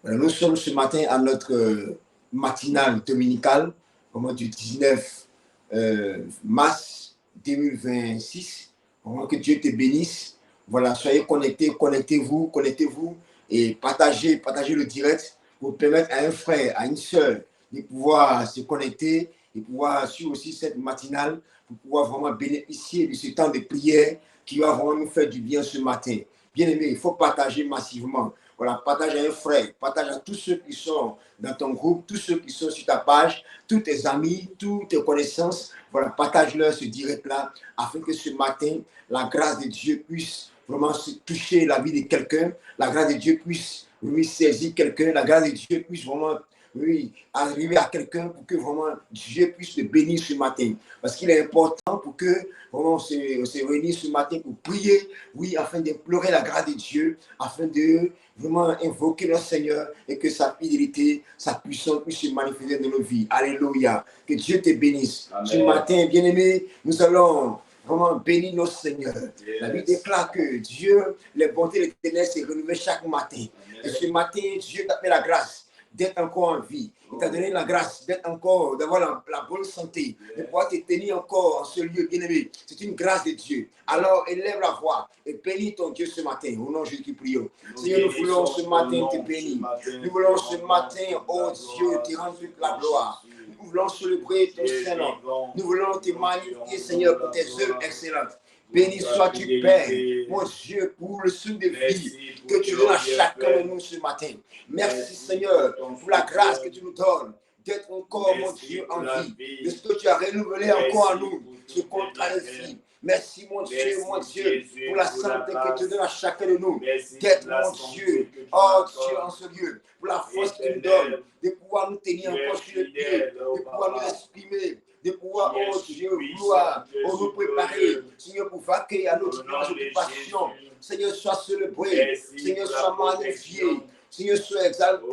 Nous sommes ce matin à notre matinale dominicale, vraiment du 19 mars 2026. Vraiment que Dieu te bénisse. Voilà, soyez connectés, connectez-vous et partagez le direct pour permettre à un frère, à une sœur de pouvoir se connecter et pouvoir suivre aussi cette matinale pour pouvoir vraiment bénéficier de ce temps de prière qui va vraiment nous faire du bien ce matin. Bien aimé, il faut partager massivement. Voilà, partage à un frère, partage à tous ceux qui sont dans ton groupe, tous ceux qui sont sur ta page, tous tes amis, toutes tes connaissances. Voilà, partage-leur ce direct-là afin que ce matin, la grâce de Dieu puisse vraiment toucher la vie de quelqu'un, la grâce de Dieu puisse lui saisir quelqu'un, la grâce de Dieu puisse vraiment arriver à quelqu'un pour que vraiment Dieu puisse le bénir ce matin. Parce qu'il est important pour que vraiment on se réunisse ce matin pour prier, oui, afin d'implorer la grâce de Dieu, afin de vraiment invoquer le Seigneur et que sa fidélité, sa puissance puisse se manifester dans nos vies. Alléluia. Que Dieu te bénisse. Amen. Ce matin, bien-aimé, nous allons vraiment bénir notre Seigneur. Yes. La Bible déclare que Dieu, les bontés de l'éternel se renouvellent chaque matin. Amen. Et ce matin, Dieu t'a fait la grâce d'être encore en vie. Il t'a donné la grâce d'être encore, d'avoir la bonne santé, de pouvoir te tenir encore en ce lieu bien-aimé. C'est une grâce de Dieu. Alors, élève la voix et bénis ton Dieu ce matin. Au nom de Jésus qui prions. Seigneur, nous voulons ce matin te bénir. Nous voulons ce matin, oh Dieu, te rendre toute la gloire. Nous voulons célébrer ton Saint-Nom. Nous voulons te magnifier, Seigneur, pour tes œuvres excellentes. Béni sois-tu, Père, mon Dieu, pour le souffle de vie que tu donnes à chacun de nous ce matin. Merci, Seigneur, pour la grâce que tu nous donnes d'être encore, mon Dieu, en vie. De ce que tu as renouvelé encore en nous, ce contrat de vie. Merci, mon Dieu, pour la santé que tu donnes à chacun de nous. D'être, mon Dieu, oh Dieu, en ce lieu. Pour la force que tu nous donnes, de pouvoir nous tenir encore sur le pied, de pouvoir nous exprimer. De pouvoir, oh Dieu, vouloir nous préparer, Seigneur, pour vaquer à notre occupation. Seigneur, sois célébré, Seigneur, sois magnifié, Seigneur, sois exalté,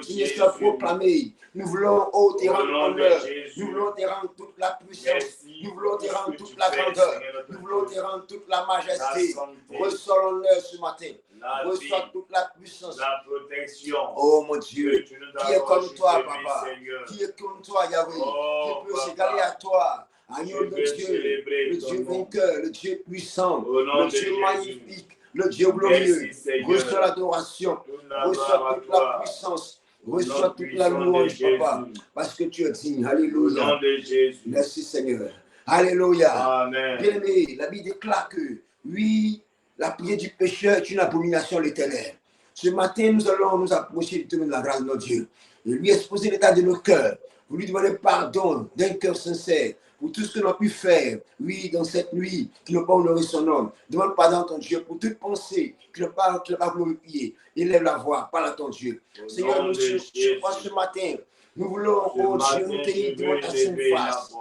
Seigneur, sois proclamé. Nous voulons, oh, te rendre honneur, nous voulons te rendre toute la puissance, nous voulons te rendre toute la grandeur, nous voulons te rendre toute la majesté. Reçois l'honneur ce matin. Reçois toute la puissance, la protection. Oh mon Dieu, qui est comme toi, Papa, qui est comme toi, Yahweh, qui peut s'égaler à toi. Agneau de Dieu, le Dieu vainqueur, le Dieu puissant, le Dieu magnifique, le Dieu glorieux. Reçois l'adoration, reçois toute la puissance, reçois toute la louange, Papa, parce que tu es digne. Alléluia. Merci Seigneur. Alléluia. Bien-aimé, la Bible déclare que, oui, la prière du pécheur est une abomination à l'Éternel. Ce matin, nous allons nous approcher de la grâce de notre Dieu et lui exposer l'état de nos cœurs, pour lui demander pardon d'un cœur sincère pour tout ce que nous avons pu faire, oui, dans cette nuit, qui n'a pas honoré son nom. Demande pardon à ton Dieu pour toute pensée qui n'a pas glorifié. Élève la voix, parle à ton Dieu. Seigneur, nous ce matin, nous voulons, oh Dieu, nous tenir devant ta sainte face.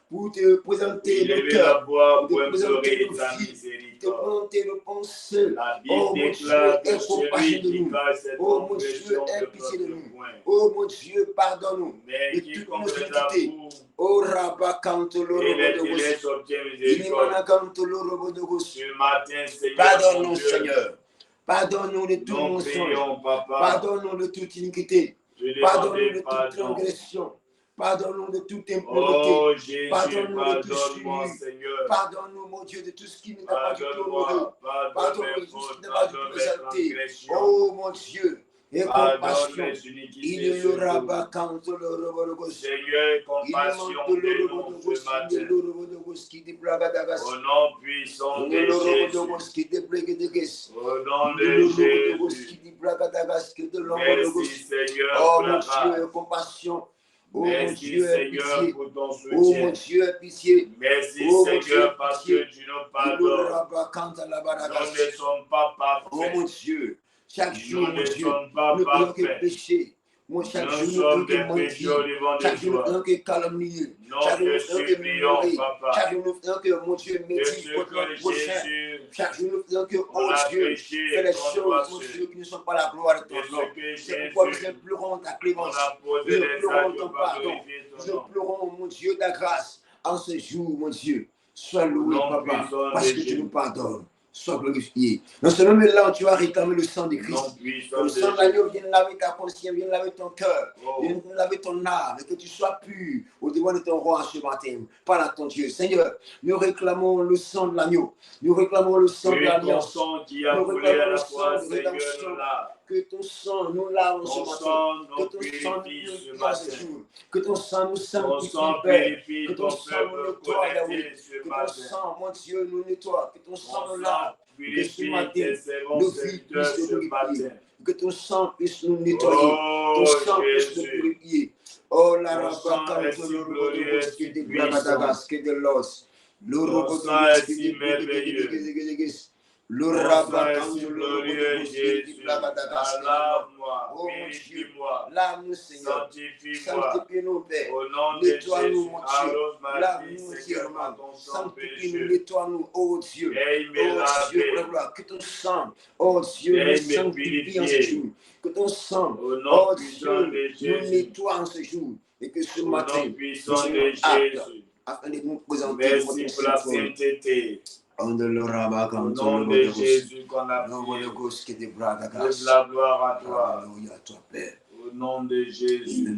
Pour te présenter le cœur, pour te présenter nos vies, te présenter nos pensées. Oh mon Dieu, aie compassion de nous. Oh mon Dieu, aie pitié de nous. Oh mon Dieu, pardonne-nous de toutes nos iniquités. Oh Rabba Cantolo pardonne-nous, Seigneur. Pardonne-nous de tout mensonge. Pardonne-nous de toute iniquité. Pardonne-nous de toute transgression. Pardonne-nous de toute impureté. Pardonne-nous de tout souillure. Pardonne-nous, mon Dieu, de tout ce qui n'est pas du tout honoré. Pardonne-nous de tout ce qui n'est pas du tout exalté. Oh, mon Dieu, et compassion. Il y aura pas quand le robot Seigneur, compassion de au nom puissant de Jésus. Au nom de Jésus. Merci, Seigneur. Oh, mon Dieu, compassion. Oh merci mon Dieu, Seigneur pitié. Pour ton soutien. Oh mon Dieu, pitié. Merci oh, Seigneur parce que tu nous pardonnes. Nous ne sommes pas parfaits. Oh mon Dieu, chaque jour, mon Dieu, nous ne pouvons que pécher. Chaque jour, nous ne pouvons que mentir. Chaque jour, nous ne pouvons que calomnier. Chaque jour, nous ne pouvons que murmurer. Chaque jour, nous ne pouvons que, mon Dieu, médire contre notre prochain. Chaque jour, nous ne pouvons que, oh Dieu, faire des choses, mon Dieu, qui ne sont pas la gloire de ton nom. C'est pourquoi nous implorons ta clémence. Nous implorons ton pardon. Nous implorons, mon Dieu, ta grâce. En ce jour, mon Dieu, sois loué, Papa, parce que tu nous pardonnes. sois glorifié. Non seulement là où tu as réclamé le sang de Christ, que le sang de l'agneau vienne laver ta conscience, vienne laver ton cœur, vienne laver ton âme, et que tu sois pur au devant de ton roi ce matin. Parle à ton Dieu. Seigneur, nous réclamons le sang de l'agneau, nous réclamons le sang de l'alliance, nous réclamons le sang de rédemption. Que ton sang nous lave ce matin, que ton sang nous purifie ce jour, que ton sang nous sanctifie, Père, que ton sang nous nettoie, Yahweh, que ton sang, mon Dieu, nous nettoie, que ton sang nous lave, que ce matin, nos vies puissent se purifier, que ton sang puisse nous nettoyer, ton sang puisse nous purifier. Oh, la rabaka, que de bragadagas, que de los, ton sang est si merveilleux. Le glorieux Jésus, lave-moi, purifie-moi, lave-nous Seigneur, sanctifie-nous Père, au nom de Jésus, arrose ma vie, Seigneur, sanctifie-nous, nettoie-nous, oh Dieu, que ton sang, oh Dieu, nous sanctifie en ce jour, que ton sang, oh Dieu, nous nettoie en ce jour, et que ce matin, nous soyons aptes afin de nous présenter merci pour la sainteté. Au nom de Jésus qu'on a prié. La gloire à toi. Alléluia, toi Père. Au nom de Jésus.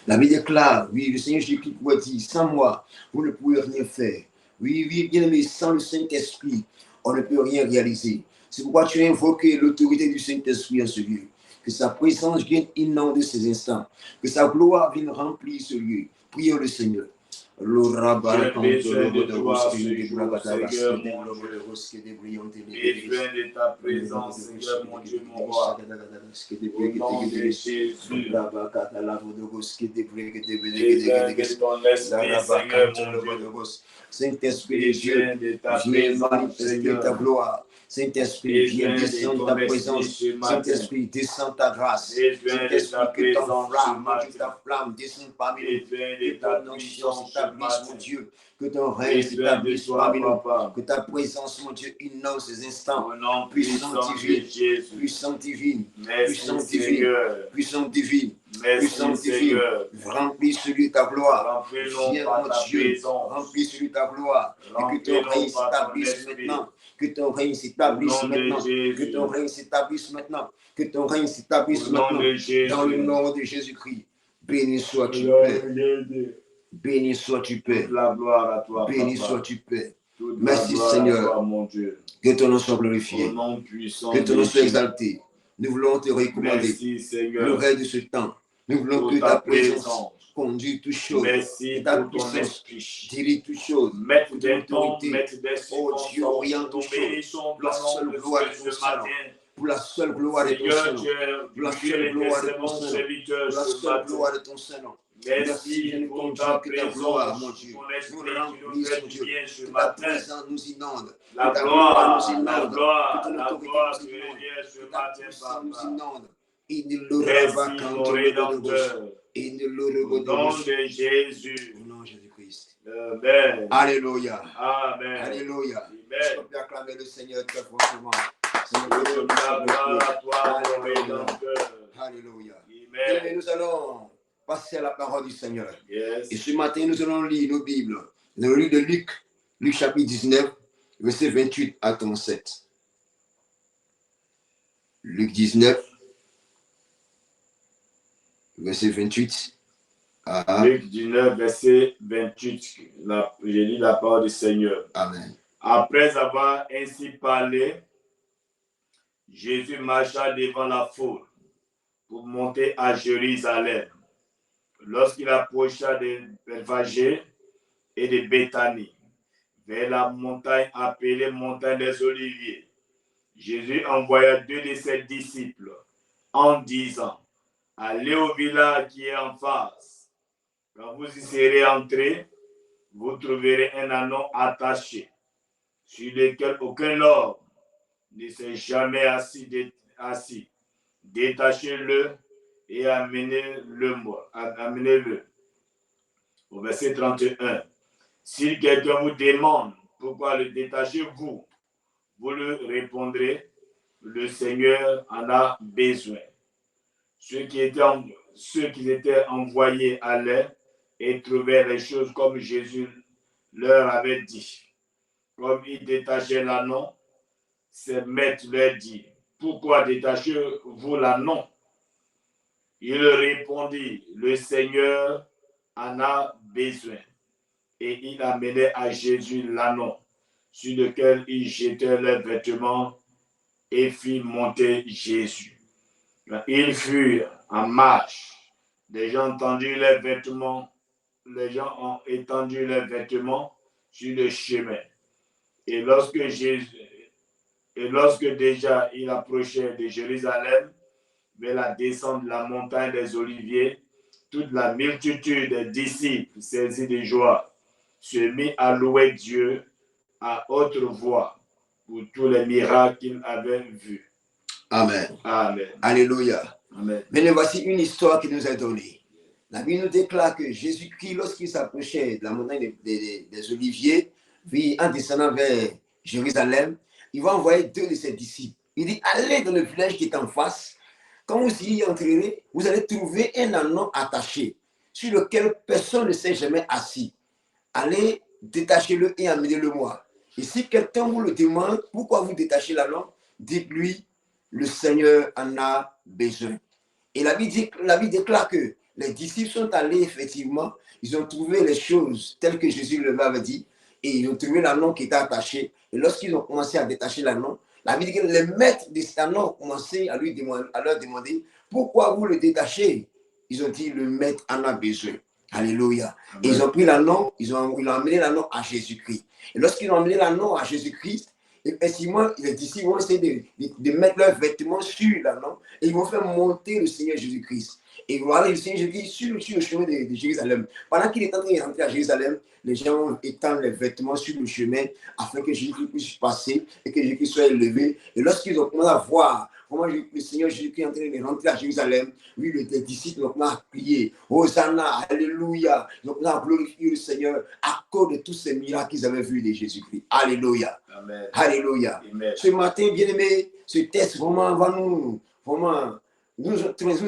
La Bible déclare, oui, le Seigneur Jésus-Christ pourrait dire, sans moi, vous ne pouvez rien faire. Oui, oui, bien aimé, sans le Saint-Esprit, on ne peut rien réaliser. C'est pourquoi tu as invoqué l'autorité du Saint-Esprit en ce lieu. Que sa présence vienne inonder ces instants. Que sa gloire vienne remplir ce lieu. Prions le Seigneur. J'ai besoin de toi ce jour, Seigneur mon Dieu. Besoin de ta présence, Seigneur mon Dieu, mon roi. Au nom de Jésus. Besoin de ton esprit, Seigneur mon Dieu. Saint-Esprit de Dieu, viens manifester ta gloire. Saint-Esprit, viens descendre ta présence. Saint-Esprit, descends ta grâce. Saint-Esprit, que ta flamme descende parmi nous. Que ton onction s'établisse, mon Dieu. Que ton règne s'établisse parmi nous. Que ta présence, mon Dieu, inonde ces instants. Puissante divine, puissante divine, puissante divine, puissante divine. Puissance divine, remplis celui de ta gloire. Viens, mon Dieu, remplis celui de ta gloire. Et que ton règne s'établisse maintenant. Que ton règne s'établisse maintenant. Que ton règne s'établisse maintenant. Que ton règne s'établisse maintenant. Dans le nom de Jésus-Christ. Béni sois-tu, Père. Béni sois-tu, Père. La gloire à toi, béni sois-tu, Père. Merci, Seigneur. Toi, mon Dieu. Que ton nom soit glorifié. Que ton nom soit exalté. Nous voulons te recommander le reste de ce temps. Nous voulons que ta présence conduise toutes choses. Que ta puissance dirige toutes choses. Maître des temps, maître des oh Dieu, oriente toutes choses. Pour la seule gloire de ton Saint. Pour la seule gloire de ton Saint. Pour la seule gloire de ton Saint. Pour la seule gloire de ton Saint. Merci pour ta présence, mon Dieu. Nous remplisse, mon Dieu. Que ta présence nous inonde. La gloire, la gloire, la gloire, tu es bien ce matin, nous inonde. Merci, mon Rédempteur. Au nom de Jésus. Au nom de Jésus-Christ. Amen. Alléluia. Amen. Alléluia. Amen. Je peux acclamer le Seigneur très fortement. La gloire à toi, mon Rédempteur. Alléluia. Amen. Et nous allons passer à la parole du Seigneur. Yes. Et ce matin, nous allons lire nos Bibles. Nous allons lire de Luc, Luc chapitre 19, verset 28 à 37. Luc 19, verset 28 à... Luc 19, verset 28. J'ai lu la parole du Seigneur. Amen. Après avoir ainsi parlé, Jésus marcha devant la foule pour monter à Jérusalem. Lorsqu'il approcha de Bethphagée et de Béthanie, vers la montagne appelée montagne des Oliviers, Jésus envoya 2 de ses disciples en disant: allez au village qui est en face. Quand vous y serez entrés, vous trouverez un anneau attaché, sur lequel aucun homme ne s'est jamais assis. Détachez-le et amenez-le. Au verset 31. Si quelqu'un vous demande pourquoi le détachez-vous, vous lui répondrez: le Seigneur en a besoin. Ceux qui étaient envoyés allaient et trouvèrent les choses comme Jésus leur avait dit, comme il détachait l'anneau, ses maîtres leur dit, pourquoi détachez-vous l'anneau? Il répondit, le Seigneur en a besoin. Et il amenait à Jésus l'anneau, sur lequel il jetait leurs vêtements et fit monter Jésus. Ils furent en marche. Les gens ont étendu leurs vêtements sur le chemin. Et lorsque déjà il approchait de Jérusalem, vers la descente de la montagne des Oliviers, toute la multitude des disciples saisis de joie se mit à louer Dieu à haute voix pour tous les miracles qu'il avait vus. Amen. Amen. Alléluia. Amen. Mais voici une histoire qui nous est donnée. La Bible nous déclare que Jésus-Christ, lorsqu'il s'approchait de la montagne des Oliviers, puis en descendant vers Jérusalem, il va envoyer 2 de ses disciples. Il dit, allez dans le village qui est en face. Quand vous y entrerez, vous allez trouver un anneau attaché, sur lequel personne ne s'est jamais assis. Allez, détachez-le et amenez-le-moi. Et si quelqu'un vous le demande, pourquoi vous détachez l'anneau, dites-lui, le Seigneur en a besoin. Et la Bible déclare que les disciples sont allés effectivement, ils ont trouvé les choses telles que Jésus leur avait dit, et ils ont trouvé l'anneau qui était attaché. Et lorsqu'ils ont commencé à détacher l'anneau, la Bible dit que les maîtres de cet anneau ont commencé à leur demander, pourquoi vous le détachez? Ils ont dit, le maître en a besoin. Alléluia. Et ils ont pris l'anneau, ils ont amené l'anneau à Jésus-Christ. Et lorsqu'ils ont amené l'anneau à Jésus-Christ, effectivement, les disciples vont essayer de mettre leurs vêtements sur l'anneau et ils vont faire monter le Seigneur Jésus-Christ. Et voilà, le Seigneur Jésus-Christ sur le chemin de Jérusalem. Pendant qu'il est en train de rentrer à Jérusalem, les gens vont étendre les vêtements sur le chemin afin que Jésus-Christ puisse passer et que Jésus-Christ soit élevé. Et lorsqu'ils ont commencé à voir comment le Seigneur Jésus-Christ est en train de rentrer à Jérusalem, oui, les disciples ont commencé à crier, Hosanna, Alléluia. Ils ont commencé à glorifier le Seigneur à cause de tous ces miracles qu'ils avaient vus de Jésus-Christ. Alléluia. Amen. Alléluia. Amen. Ce matin, bien-aimé, ce texte vraiment va nous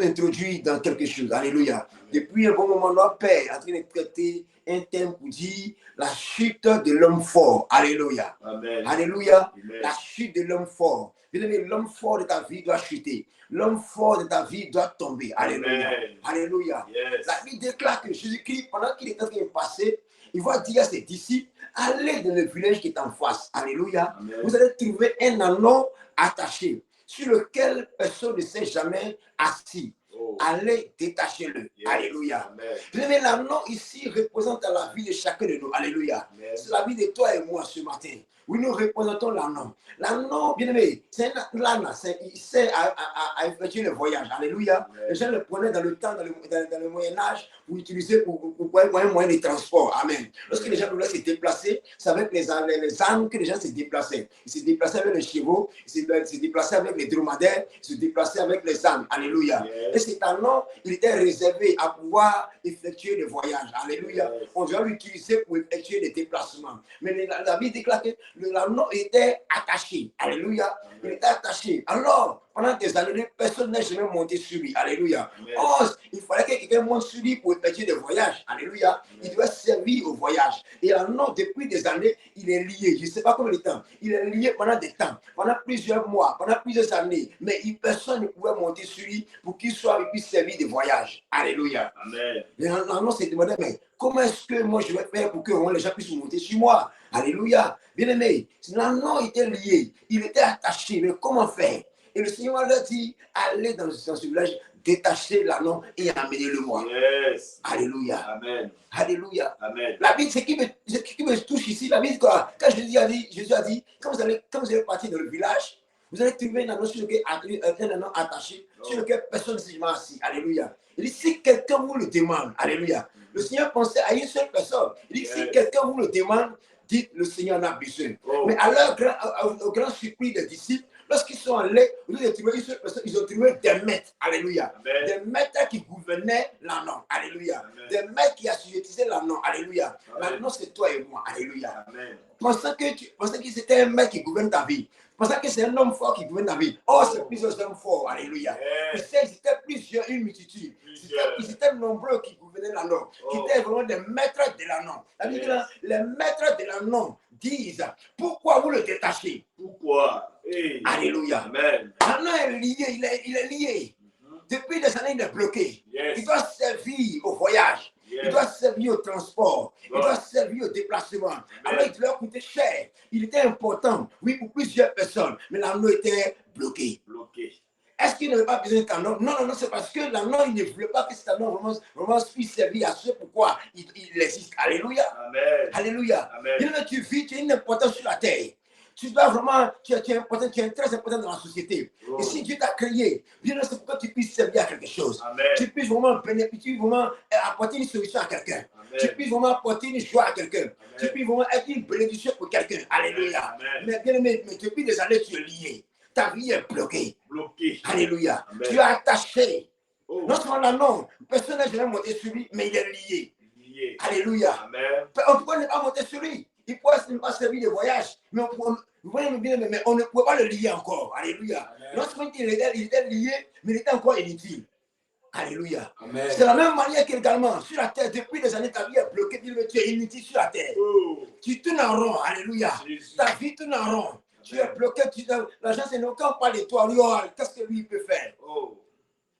introduire dans quelque chose. Alléluia. Depuis un bon moment, notre Père est en train de traiter un thème pour dire la chute de l'homme fort. Alléluia. Amen. Alléluia. Amen. La chute de l'homme fort. Bien-aimé, l'homme fort de ta vie doit chuter. L'homme fort de ta vie doit tomber. Alléluia. Amen. Alléluia. Yes. La Bible déclare que Jésus-Christ, pendant qu'il est en train de passer, il va dire à ses disciples, allez dans le village qui est en face. Alléluia. Amen. Vous allez trouver un anneau attaché sur lequel personne ne s'est jamais assis. Oh. Allez, détachez-le. Yes. Alléluia. Amen. Mais l'anneau ici représente la vie de chacun de nous. Alléluia. Amen. C'est la vie de toi et moi ce matin. Oui, nous représentons l'anneau. L'anneau, bien aimé, c'est l'âne, il sert à effectuer le voyage. Alléluia. Amen. Les gens le prenaient dans le temps, dans le Moyen-Âge, pour utiliser pour un moyen de transport. Amen. Lorsque les gens voulaient se déplacer, c'est avec les ânes que les gens se déplaçaient. Ils se déplaçaient avec les chevaux, ils se déplaçaient avec les dromadaires, ils se déplaçaient avec les ânes. Alléluia. Yes. Et cet anneau, il était réservé à pouvoir effectuer le voyage. Alléluia. Yes. On doit l'utiliser pour effectuer des déplacements. Mais la Bible déclare que l'anneau était attaché. Alléluia. Il était attaché. Alors, pendant des années, personne n'est jamais monté sur lui. Alléluia. Amen. Oh, il fallait que quelqu'un monte sur lui pour effectuer des voyages. Alléluia. Il doit servir au voyage. Et l'anneau, depuis des années, il est lié. Je ne sais pas combien de temps. Il est lié pendant des temps, pendant plusieurs mois, pendant plusieurs années. Mais personne ne pouvait monter sur lui pour qu'il puisse servir de voyage. Alléluia. Amen. L'anneau s'est demandé, mais comment est-ce que moi je vais faire pour que les gens puissent monter sur moi? Alléluia. Bien aimé, l'anneau était lié, il était attaché, mais comment faire? Et le Seigneur leur dit, allez dans ce village, détachez l'anneau et amenez-le moi. Yes. Alléluia. Amen. Alléluia. Amen. La Bible, ce qui me touche ici, la Bible, quoi, quand Jésus a dit, quand vous allez partir dans le village, vous allez trouver un anneau sur lequel un anneau attaché, sur lequel personne ne s'est jamais assis. Alléluia. Il dit, si quelqu'un vous le demande, alléluia. Le Seigneur pensait à une seule personne. Il dit, si quelqu'un vous le demande, dites, le Seigneur en a besoin. Oh. Mais à au grand surpris des disciples, lorsqu'ils sont allés, ils ont trouvé des maîtres. Alléluia. Amen. Des maîtres qui gouvernaient l'anneau. Alléluia. Amen. Des maîtres qui assujettissaient l'anneau. Alléluia. Amen. L'anneau, c'est toi et moi. Alléluia. Amen. Pensant que c'était un maître qui gouverne ta vie. Pensant que c'est un homme fort qui gouverne ta vie. Oh, c'est plusieurs hommes forts. Alléluia. Il sait qu'ils étaient plusieurs, une multitude. Ils étaient nombreux qui gouvernaient l'anneau. Qui étaient vraiment des maîtres de l'anneau. Les maîtres de l'anneau disent, pourquoi vous le détachez? Pourquoi? Hey. Alléluia. Amen. L'anneau est lié, il est lié. Depuis des années, il est bloqué. Il doit servir au voyage. Il doit servir au transport. Il doit servir au déplacement. Alors, il doit coûter cher. Il était important, oui, pour plusieurs personnes. Mais l'anneau était bloqué. Est-ce qu'il n'avait pas besoin d'un anneau? Non, c'est parce que l'anneau, il ne voulait pas que cet anneau vraiment puisse servir à ce pourquoi il existe. Alléluia. Amen. Alléluia. Amen. Bien que tu vis, tu as une importance sur la terre. Tu dois vraiment, tu es important, tu es très important dans la société. Et si Dieu t'a créé, bien c'est pour que tu puisses servir à quelque chose. Amen. Tu puisses vraiment bénéficier, vraiment apporter une solution à quelqu'un. Tu puisses vraiment apporter une joie à quelqu'un. Tu puisses vraiment être une bénédiction pour quelqu'un. Alléluia. Mais bien aimé, depuis des années, tu es lié. Ta vie est bloquée. Alléluia. Amen. Tu es attaché. Non seulement là, non. Personne n'a jamais monté sur lui, mais il est lié. Alléluia. Amen. On ne peut pas monter sur lui. Il pourrait ne pas servir de voyage. Mais on ne pouvait pas le lier encore. Alléluia. Amen. Non seulement il était lié, mais il était encore inutile. Alléluia. C'est la même manière qu'également, sur la terre, depuis des années, ta vie est bloquée, tu es inutile sur la terre. Tu tournes en rond. Alléluia. Ta vie tourne en rond. Tu es bloqué. L'argent, c'est non. Quand on parle de toi, qu'est-ce que lui peut faire?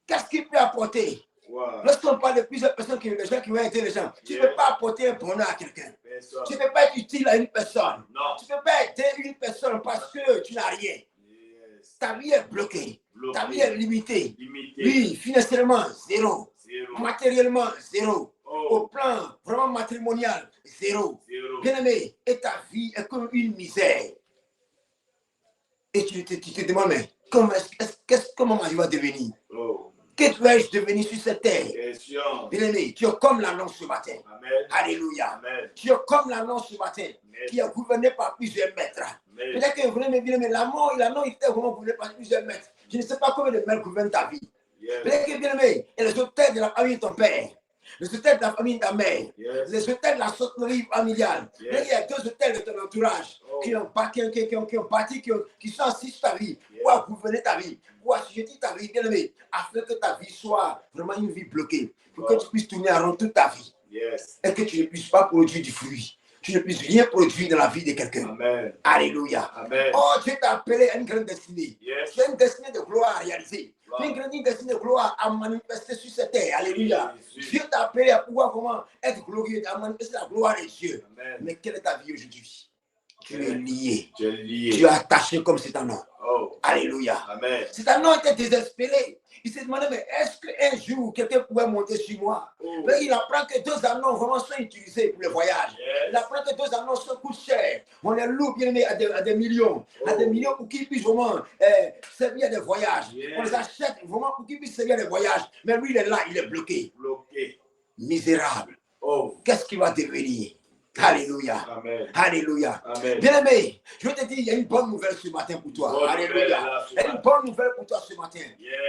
Qu'est-ce qu'il peut apporter? Lorsqu'on parle de plusieurs personnes, des gens qui vont être intelligents, tu ne peux pas apporter un bonheur à quelqu'un. Tu ne peux pas être utile à une personne. Tu ne peux pas aider une personne parce que tu n'as rien. Ta vie est bloquée. Ta vie est limitée. Oui, financièrement, zéro. Matériellement, zéro. Au plan vraiment matrimonial, zéro. Bien aimé, et ta vie est comme une misère. Et tu te demandes, mais comment je vais devenir? Que vais-je devenir sur cette terre? Bien aimé, tu es comme l'annonce ce matin. Amen. Alléluia. Amen. Tu es comme l'annonce ce matin, qui est gouverné par plusieurs maîtres. Peut-être que vous aimez bien aimé, l'annonce il était vraiment gouverné par plusieurs maîtres. Je ne sais pas combien de maîtres gouvernent ta vie. Peut-être que bien aimé, et les auteurs de la famille de ton père, les auteurs de la famille de ta mère, les auteurs de la sauterie familiale. Il y a deux auteurs de ton entourage qui ont parti, qui sont assis sur ta vie, pour gouverner ta vie, pour assujetter ta vie, bien aimé, afin que ta vie soit vraiment une vie bloquée, pour que tu puisses tourner en rond toute ta vie. Et que tu ne puisses pas produire du fruit. Tu ne puisses rien produire dans la vie de quelqu'un. Alléluia. Amen. Oh, Dieu t'a appelé à une grande destinée. Tu as une destinée de gloire à réaliser. Tu as une grande destinée de gloire à manifester sur cette terre. Alléluia. Dieu t'a appelé à pouvoir vraiment être glorieux, à manifester la gloire de Dieu. Mais quelle est ta vie aujourd'hui? Tu es lié. Tu es attaché comme c'est un nom. Alléluia. C'est un nom était désespéré. Il s'est demandé, mais est-ce qu'un jour, quelqu'un pouvait monter sur moi? Mais il apprend que deux anneaux vraiment sont utilisés pour le voyage. Il apprend que deux anneaux coûtent cher. On les loue bien aimé à des millions. À des millions pour qu'ils puissent vraiment servir à des voyages. On les achète vraiment pour qu'ils puissent servir à des voyages. Mais lui, il est là, il est bloqué. Misérable. Qu'est-ce qu'il va devenir? Alléluia. Amen. Alléluia. Amen. Bien aimé, je vais te dire, il y a une bonne nouvelle ce matin pour toi. Alléluia. Il y a une bonne nouvelle pour toi ce matin.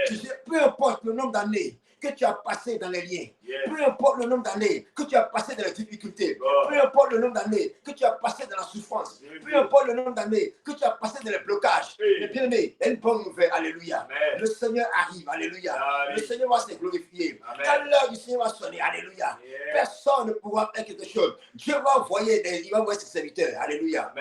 Tu sais, peu importe le nombre d'années que tu as passé dans les liens, peu importe le nombre d'années que tu as passé dans les difficultés, peu importe le nombre d'années que tu as passé dans la souffrance, peu importe le nombre d'années que tu as passé dans les blocages. Mais bien aimé, il y a une bonne nouvelle. Alléluia. Le Seigneur arrive. Alléluia. Le Seigneur va se glorifier. Quand l'heure du Seigneur va sonner, alléluia. Personne ne pourra faire quelque chose. Dieu va envoyer ses serviteurs. Alléluia.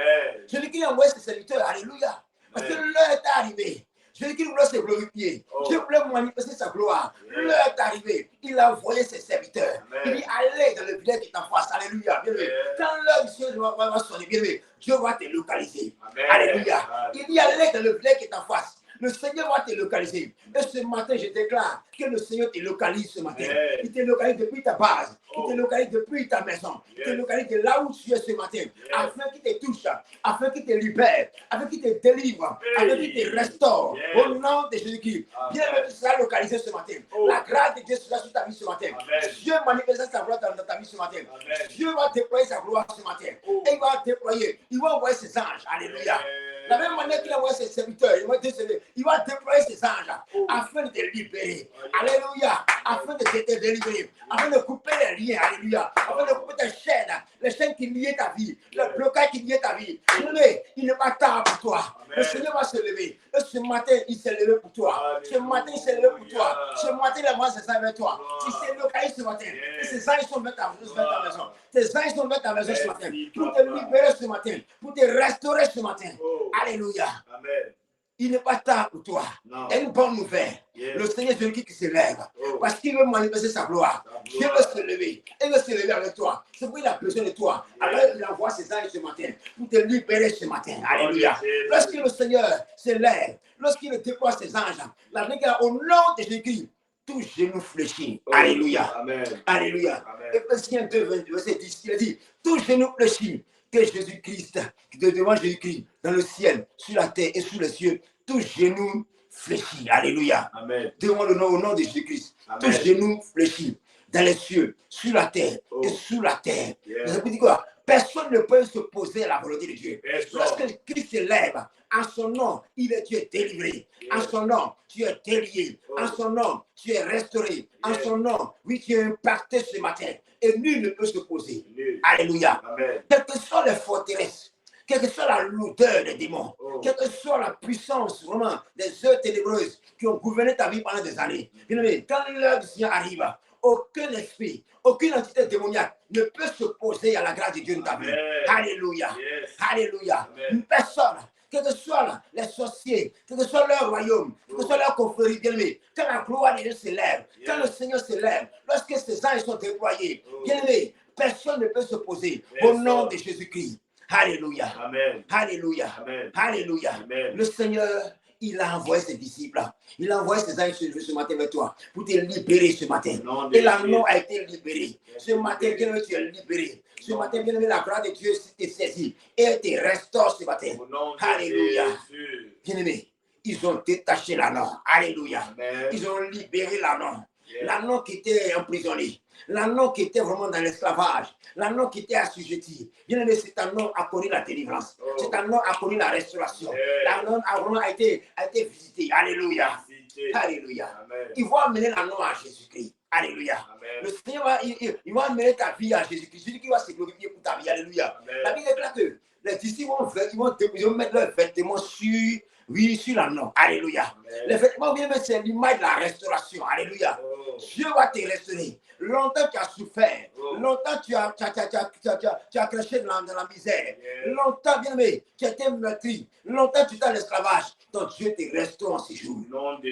Je dis qu'il a envoyé ses serviteurs. Alléluia. Parce que l'heure est arrivée. Je dis qu'il voulait se glorifier. Dieu voulait manifester sa gloire. L'heure est arrivée. Il a envoyé ses serviteurs. Il dit, allez dans le village qui est en face. Alléluia. Bien aimé. Quand l'heure du Seigneur va sonner, bien aimé, Dieu va te localiser. Alléluia. Il dit, allez dans le village qui est en face. Le Seigneur va te localiser. Et ce matin, je déclare que le Seigneur te localise ce matin. Il te localise depuis ta base. Il te localise depuis ta maison. Il te localise de là où tu es ce matin. Afin qu'il te touche, afin qu'il te libère, afin qu'il te délivre, afin qu'il te restaure. Au nom de Jésus-Christ. Bien que tu seras localisé ce matin. La grâce de Dieu sera sur ta vie ce matin. Dieu manifeste sa gloire dans ta vie ce matin. Dieu va déployer sa gloire ce matin. Et il va déployer. Il va envoyer ses anges. Alléluia. La même manière qu'il a envoyé ses serviteurs, il va déployer envoyer ses anges afin de te libérer. Alléluia. Afin de te délivrer. Afin de couper les liens. Alléluia. Afin de couper tes chaînes. Les chaînes qui liaient ta vie. Le blocage qui liait ta vie. Il n'est pas tard pour toi. Le Seigneur va se lever. Et ce matin, il s'est levé pour toi. Ce matin, il s'est levé pour toi. Ce matin, il a envoyé ses anges vers toi. Tu s'est localisé ce matin. Et ses anges sont vers ta maison. Tes anges sont vers ta maison ce matin. Pour te libérer ce matin. Pour te restaurer ce matin. Alléluia. Amen. Il n'est pas tard pour toi. Il y a une bonne nouvelle. Le Seigneur Jésus qui se lève. Parce qu'il veut manifester sa gloire. Dieu veut se lever. Il veut se lever avec toi. C'est pourquoi il a besoin de toi. Alors il envoie ses anges ce matin pour te libérer ce matin. Alléluia. Lorsque le Seigneur se lève, lorsqu'il déploie ses anges, la Bible dit au nom de Jésus, tout genou fléchit. Alléluia. Amen. Alléluia. Éphésiens 2, verset 10, il a dit, tout genou fléchit. Que Jésus-Christ, devant Jésus-Christ, dans le ciel, sur la terre et sous les cieux, tout genou fléchit. Alléluia. Amen. Devant le nom, au nom de Jésus-Christ, tout genou fléchit. Dans les cieux, sur la terre et sous la terre. Ça veut dire quoi? Personne ne peut s'opposer à la volonté de Dieu. Lorsque Christ se lève, en son nom, tu es délivré. En son nom, tu es délié. En son nom, tu es restauré. En son nom, oui, tu es impacté ce matin. Et nul ne peut s'opposer. Alléluia. Amen. Quelles que soient les forteresses, quelle que soit la lourdeur des démons, quelle que soit la puissance vraiment des œuvres ténébreuses qui ont gouverné ta vie pendant des années. Bien aimé, quand l'heure du Seigneur arrive, aucun esprit, aucune entité démoniaque ne peut s'opposer à la grâce de Dieu dans ta vie. Alléluia. Alléluia. Une personne, quels que soient les sorciers, quel que soit leur royaume, quel que soit leur confrérie, bien aimé, quand la gloire de Dieu se lève, quand le Seigneur se lève, lorsque ses anges sont déployés, bien aimé, personne ne peut s'opposer au nom de Jésus-Christ. Alléluia. Amen. Alléluia. Amen. Alléluia. Amen. Le Seigneur, il a envoyé ses disciples. Il a envoyé ses anges ce matin vers toi pour te libérer ce matin. Et l'anneau a été libéré. Ce matin, bien aimé, tu es libéré. Ce matin, bien aimé, la grâce de Dieu t'est saisie et te restaure ce matin. Alléluia. Bien aimé, ils ont détaché l'anneau. Alléluia. Amen. Ils ont libéré l'anneau. L'anneau qui était emprisonné. L'anneau qui était vraiment dans l'esclavage. L'anneau qui était assujetti. Bien aimé, cet anneau a connu la délivrance. Cet anneau a connu la restauration. L'anneau a été visité. Alléluia. Alléluia. Amen. Il va amener l'anneau à Jésus-Christ. Alléluia. Amen. Le Seigneur il va amener ta vie à Jésus-Christ. Jésus-Christ va se glorifier pour ta vie. Alléluia. Amen. La Bible déclare que les disciples vont mettre leurs vêtements sur l'anneau. Alléluia. Amen. Les vêtements, bien, c'est l'image de la restauration. Alléluia. Dieu va te restaurer. Longtemps tu as souffert. Longtemps tu as craché dans la misère. Longtemps, bien aimé, tu as été meurtri. Longtemps tu étais en esclavage. Ton Dieu te restaure en ces jours.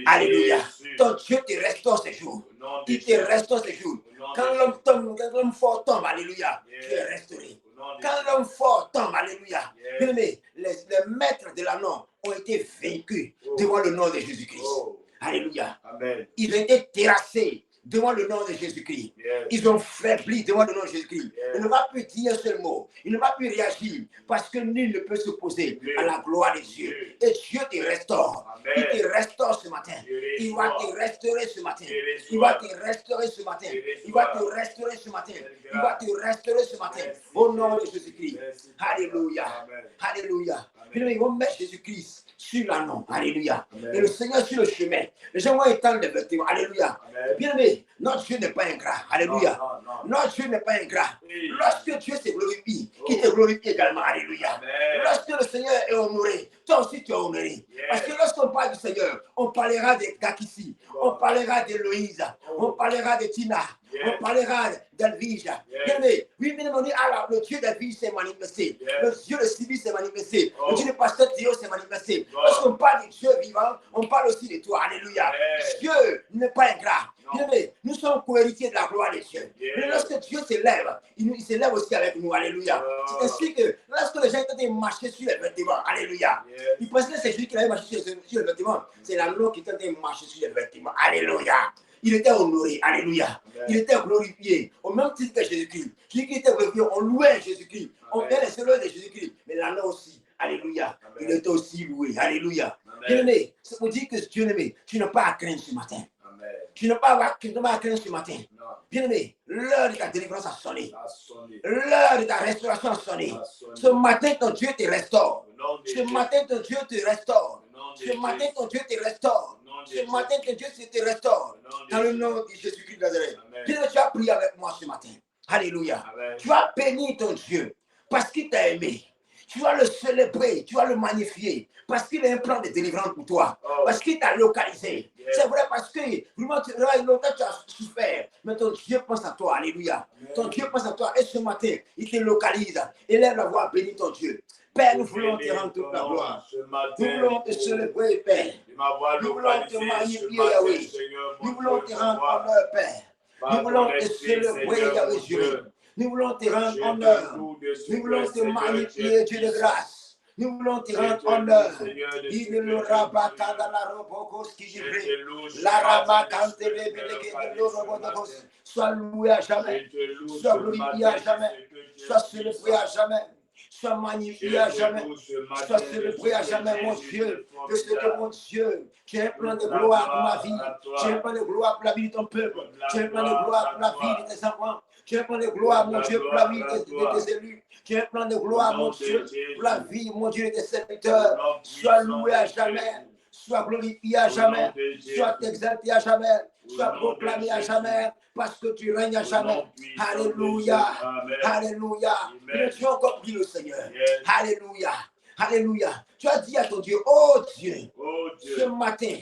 Alléluia. Ton Dieu te restaure ces jours. Il te restaure ces jours. Quand l'homme fort tombe, alléluia, tu es restauré. Quand l'homme fort tombe, alléluia, bien aimé, les maîtres de l'anneau ont été vaincus devant le nom de Jésus-Christ. Alléluia. Amen. Ils ont été terrassés devant le nom de Jésus-Christ. Ils ont faibli devant le nom de Jésus-Christ. Il ne va plus dire un seul mot. Il ne va plus réagir parce que nul ne peut s'opposer à la gloire de Dieu. Et Dieu te restaure. Amen. Il te restaure ce matin. Il va te restaurer ce matin. Il va te restaurer ce matin. Il va te restaurer ce matin. Il va te restaurer ce matin. Au nom de Jésus-Christ. Alléluia. Alléluia. Ils vont mettre Jésus-Christ sur l'anneau. Alléluia. Et le Seigneur sur le chemin. Les gens vont étendre les vêtements. Alléluia. Bien aimé, notre Dieu n'est pas ingrat. Alléluia. Notre Dieu n'est pas ingrat. Lorsque Dieu se glorifie, il te glorifie également. Alléluia. Lorsque le Seigneur est honoré, toi aussi tu es honoré. Parce que lorsqu'on parle du Seigneur, on parlera de Kakissi, on parlera de Loïse, on parlera de Tina, on parlera d'Elvige. Bien aimé, oui, bien aimé, alors le Dieu d'Elvige s'est manifesté. Le Dieu de Sylvie s'est manifesté. Le Dieu de Pasteur Théo s'est manifesté. Lorsqu'on parle du Dieu vivant, on parle aussi de toi. Alléluia. Dieu n'est pas ingrat. Bien aimé, nous sommes co-héritiers de la gloire de Dieu. Mais lorsque Dieu se lève, il se lève aussi avec nous. Alléluia. C'est ainsi que lorsque les gens étaient marchés sur les vêtements, alléluia. Ils pensaient que c'est Jésus qui avait marché sur les vêtements. C'est l'anneau qui était marché sur les vêtements. Alléluia. Il était honoré. Alléluia. Il était glorifié. Au même titre que Jésus-Christ. Jésus-Christ était glorifié. On louait Jésus-Christ. On fait les seigneurs de Jésus-Christ. Mais l'anneau aussi. Alléluia. Il était aussi loué. Alléluia. Bien aimé, c'est pour dire que Dieu aimé, tu n'as pas à craindre ce matin. Tu n'as pas à craindre ce matin. Bien aimé, l'heure de ta délivrance a sonné. L'heure de ta restauration a sonné. Ce matin, ton Dieu te restaure. Ce matin, ton Dieu te restaure. Ce matin, ton Dieu te restaure. Ce matin, ton Dieu te restaure. Dans le nom de Jésus-Christ de Nazareth. Tu as prié avec moi ce matin. Alléluia. Tu as béni ton Dieu parce qu'il t'a aimé. Tu vas le célébrer, tu vas le magnifier, parce qu'il a un plan de délivrance pour toi, parce qu'il t'a localisé. C'est vrai, parce que vraiment, longtemps tu as souffert, mais ton Dieu pense à toi, alléluia. Ton Dieu pense à toi, et ce matin, il te localise. Élève la voix, bénis ton Dieu. Père, nous voulons te rendre toute la gloire. Nous voulons te célébrer, Père. Nous voulons te magnifier, Yahweh. Nous voulons te rendre honneur, Père. Nous voulons te célébrer, Yahweh Dieu. Nous voulons te rendre honneur. Nous voulons te magnifier, Dieu de grâce. Nous voulons te rendre honneur. Il ne l'aura pas qu'à la robocos qui dit la rabacante de l'orobocos. Sois loué à jamais. Sois glorifié à jamais. Sois célébré à jamais. Sois magnifié à jamais. Sois célébré à jamais, mon Dieu. Je sais que mon Dieu, tu as un plan de gloire pour ma vie. Tu as un plan de gloire pour la vie de ton peuple. Tu as un plan de gloire pour la vie de tes enfants. Tu as un plan de gloire, mon Dieu, pour la vie de tes élus. Tu as un plan de gloire, mon Dieu, pour la vie, mon Dieu, de tes serviteurs. Sois loué à jamais. Sois glorifié à jamais. Sois exalté à jamais. Sois proclamé à jamais. Parce que tu règnes à jamais. Alléluia. Alléluia. Tu as encore pris le Seigneur. Alléluia. Alléluia. Tu as dit à ton Dieu, oh Dieu, ce matin,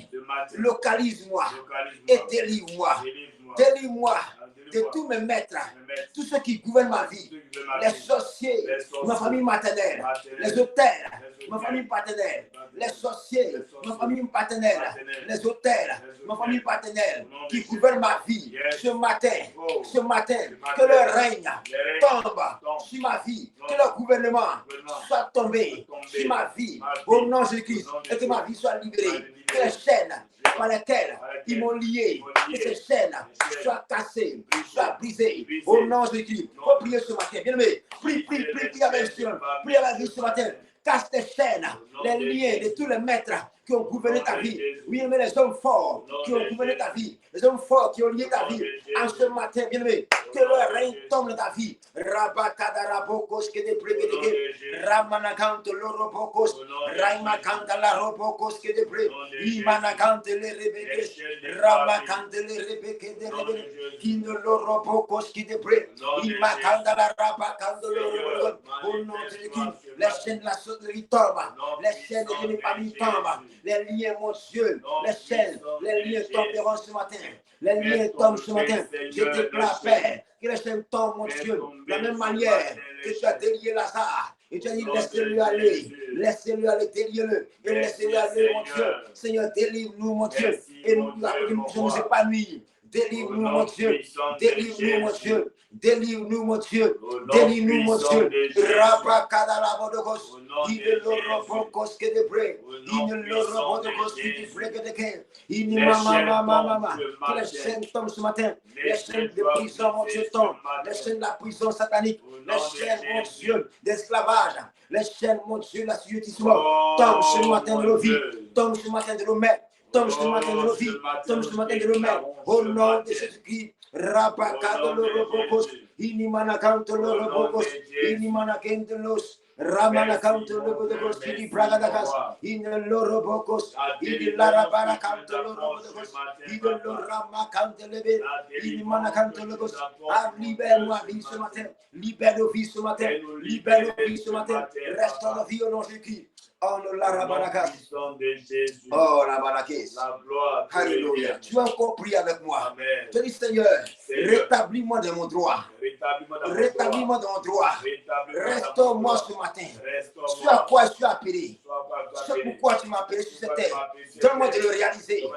localise-moi et délivre-moi. Délivre-moi de tous mes maîtres, tous ceux qui gouvernent ma vie, les sorciers, ma famille maternelle, les auteurs, ma famille paternelle, les sorciers, ma famille paternelle, les auteurs, ma famille paternelle, qui gouvernent ma vie ce matin, que leur règne tombe sur ma vie, que leur gouvernement soit tombé sur ma vie, au nom de Jésus-Christ, et que ma vie soit libérée, que les chaînes par lesquelles ils m'ont lié, que ces chaînes soient cassées, soient brisées, au nom de Jésus-Christ. Il faut prier ce matin, bien aimé, prie avec Dieu ce matin. Casse tes chaînes, les liens de tous les maîtres qui ont gouverné ta vie. Oui, mais les hommes forts qui ont gouverné ta vie, les hommes forts qui ont lié ta vie. En ce matin, bien aimé, que leur règne tombe dans ta vie. Rabakadarabokos que des prévédés, Ramanakante l'orobokos, Raimakante la robokos que des pré, Imanakante les rebekes, Ramakante les rebekes des rebekes, qui ne l'orobokos qui des pré, Imakante la rabakante l'orobokos, au nom de Jésus, les chaînes de la sauterie tombent, les chaînes de mes familles tombent, les liens, mon Dieu, les chaînes, les liens tomberont ce matin. Les liens tombent ce matin. Je déclare, Père, que les chaînes tombent, mon Dieu, de la même manière que tu as délié Lazare. Et tu as dit, laissez-le aller, déliez-le, et laissez-le aller, mon Dieu. Seigneur, délivre-nous, mon Dieu, et nous nous épanouir. Délivre-nous, mon Dieu. Délivre-nous, mon Dieu. Délivre-nous, mon Dieu. Délivre-nous, mon Dieu. Rabakadalabodogos. Il ne l'orobokos que de bré. Il ne l'orobokos que de bré que de quai. Il ne mama. Que les chaînes tombent ce matin. Les chaînes de prison, mon Dieu, tombent. Les chaînes de la prison satanique. Les chaînes, mon Dieu, d'esclavage. Les chaînes, mon Dieu, de l'assujettissement. Tombent ce matin de nos vies. Tombent ce matin de nos mains. Tombe ce matin de nos vies, tombe ce matin de nos mains, au nom de Jésus-Christ, Rabakado l'orobokos, Inimanakanto l'orobokos, Inimanakentelos, Ramanakanto l'orobokos, Ili Bragadakas, In l'orobokos, Ili Larabarakanto l'orobokos, Ili l'oramakante lebe, Inimanakanto l'orobokos, libère-moi vie ce matin, libère nos vies ce matin, libère nos vies ce matin, restaure nos vies au nom de Jésus-Christ. Oh, la rabarakas. Oh, la barakis. Alléluia. Tu as encore prié avec moi. Amen. Tu dis, Seigneur, rétablis-moi de mon droit. Rétablis-moi de mon droit. Restaure-moi ce matin. Ce à quoi je suis appelé. Ce pourquoi tu m'as appelé sur cette terre. Donne-moi de le réaliser.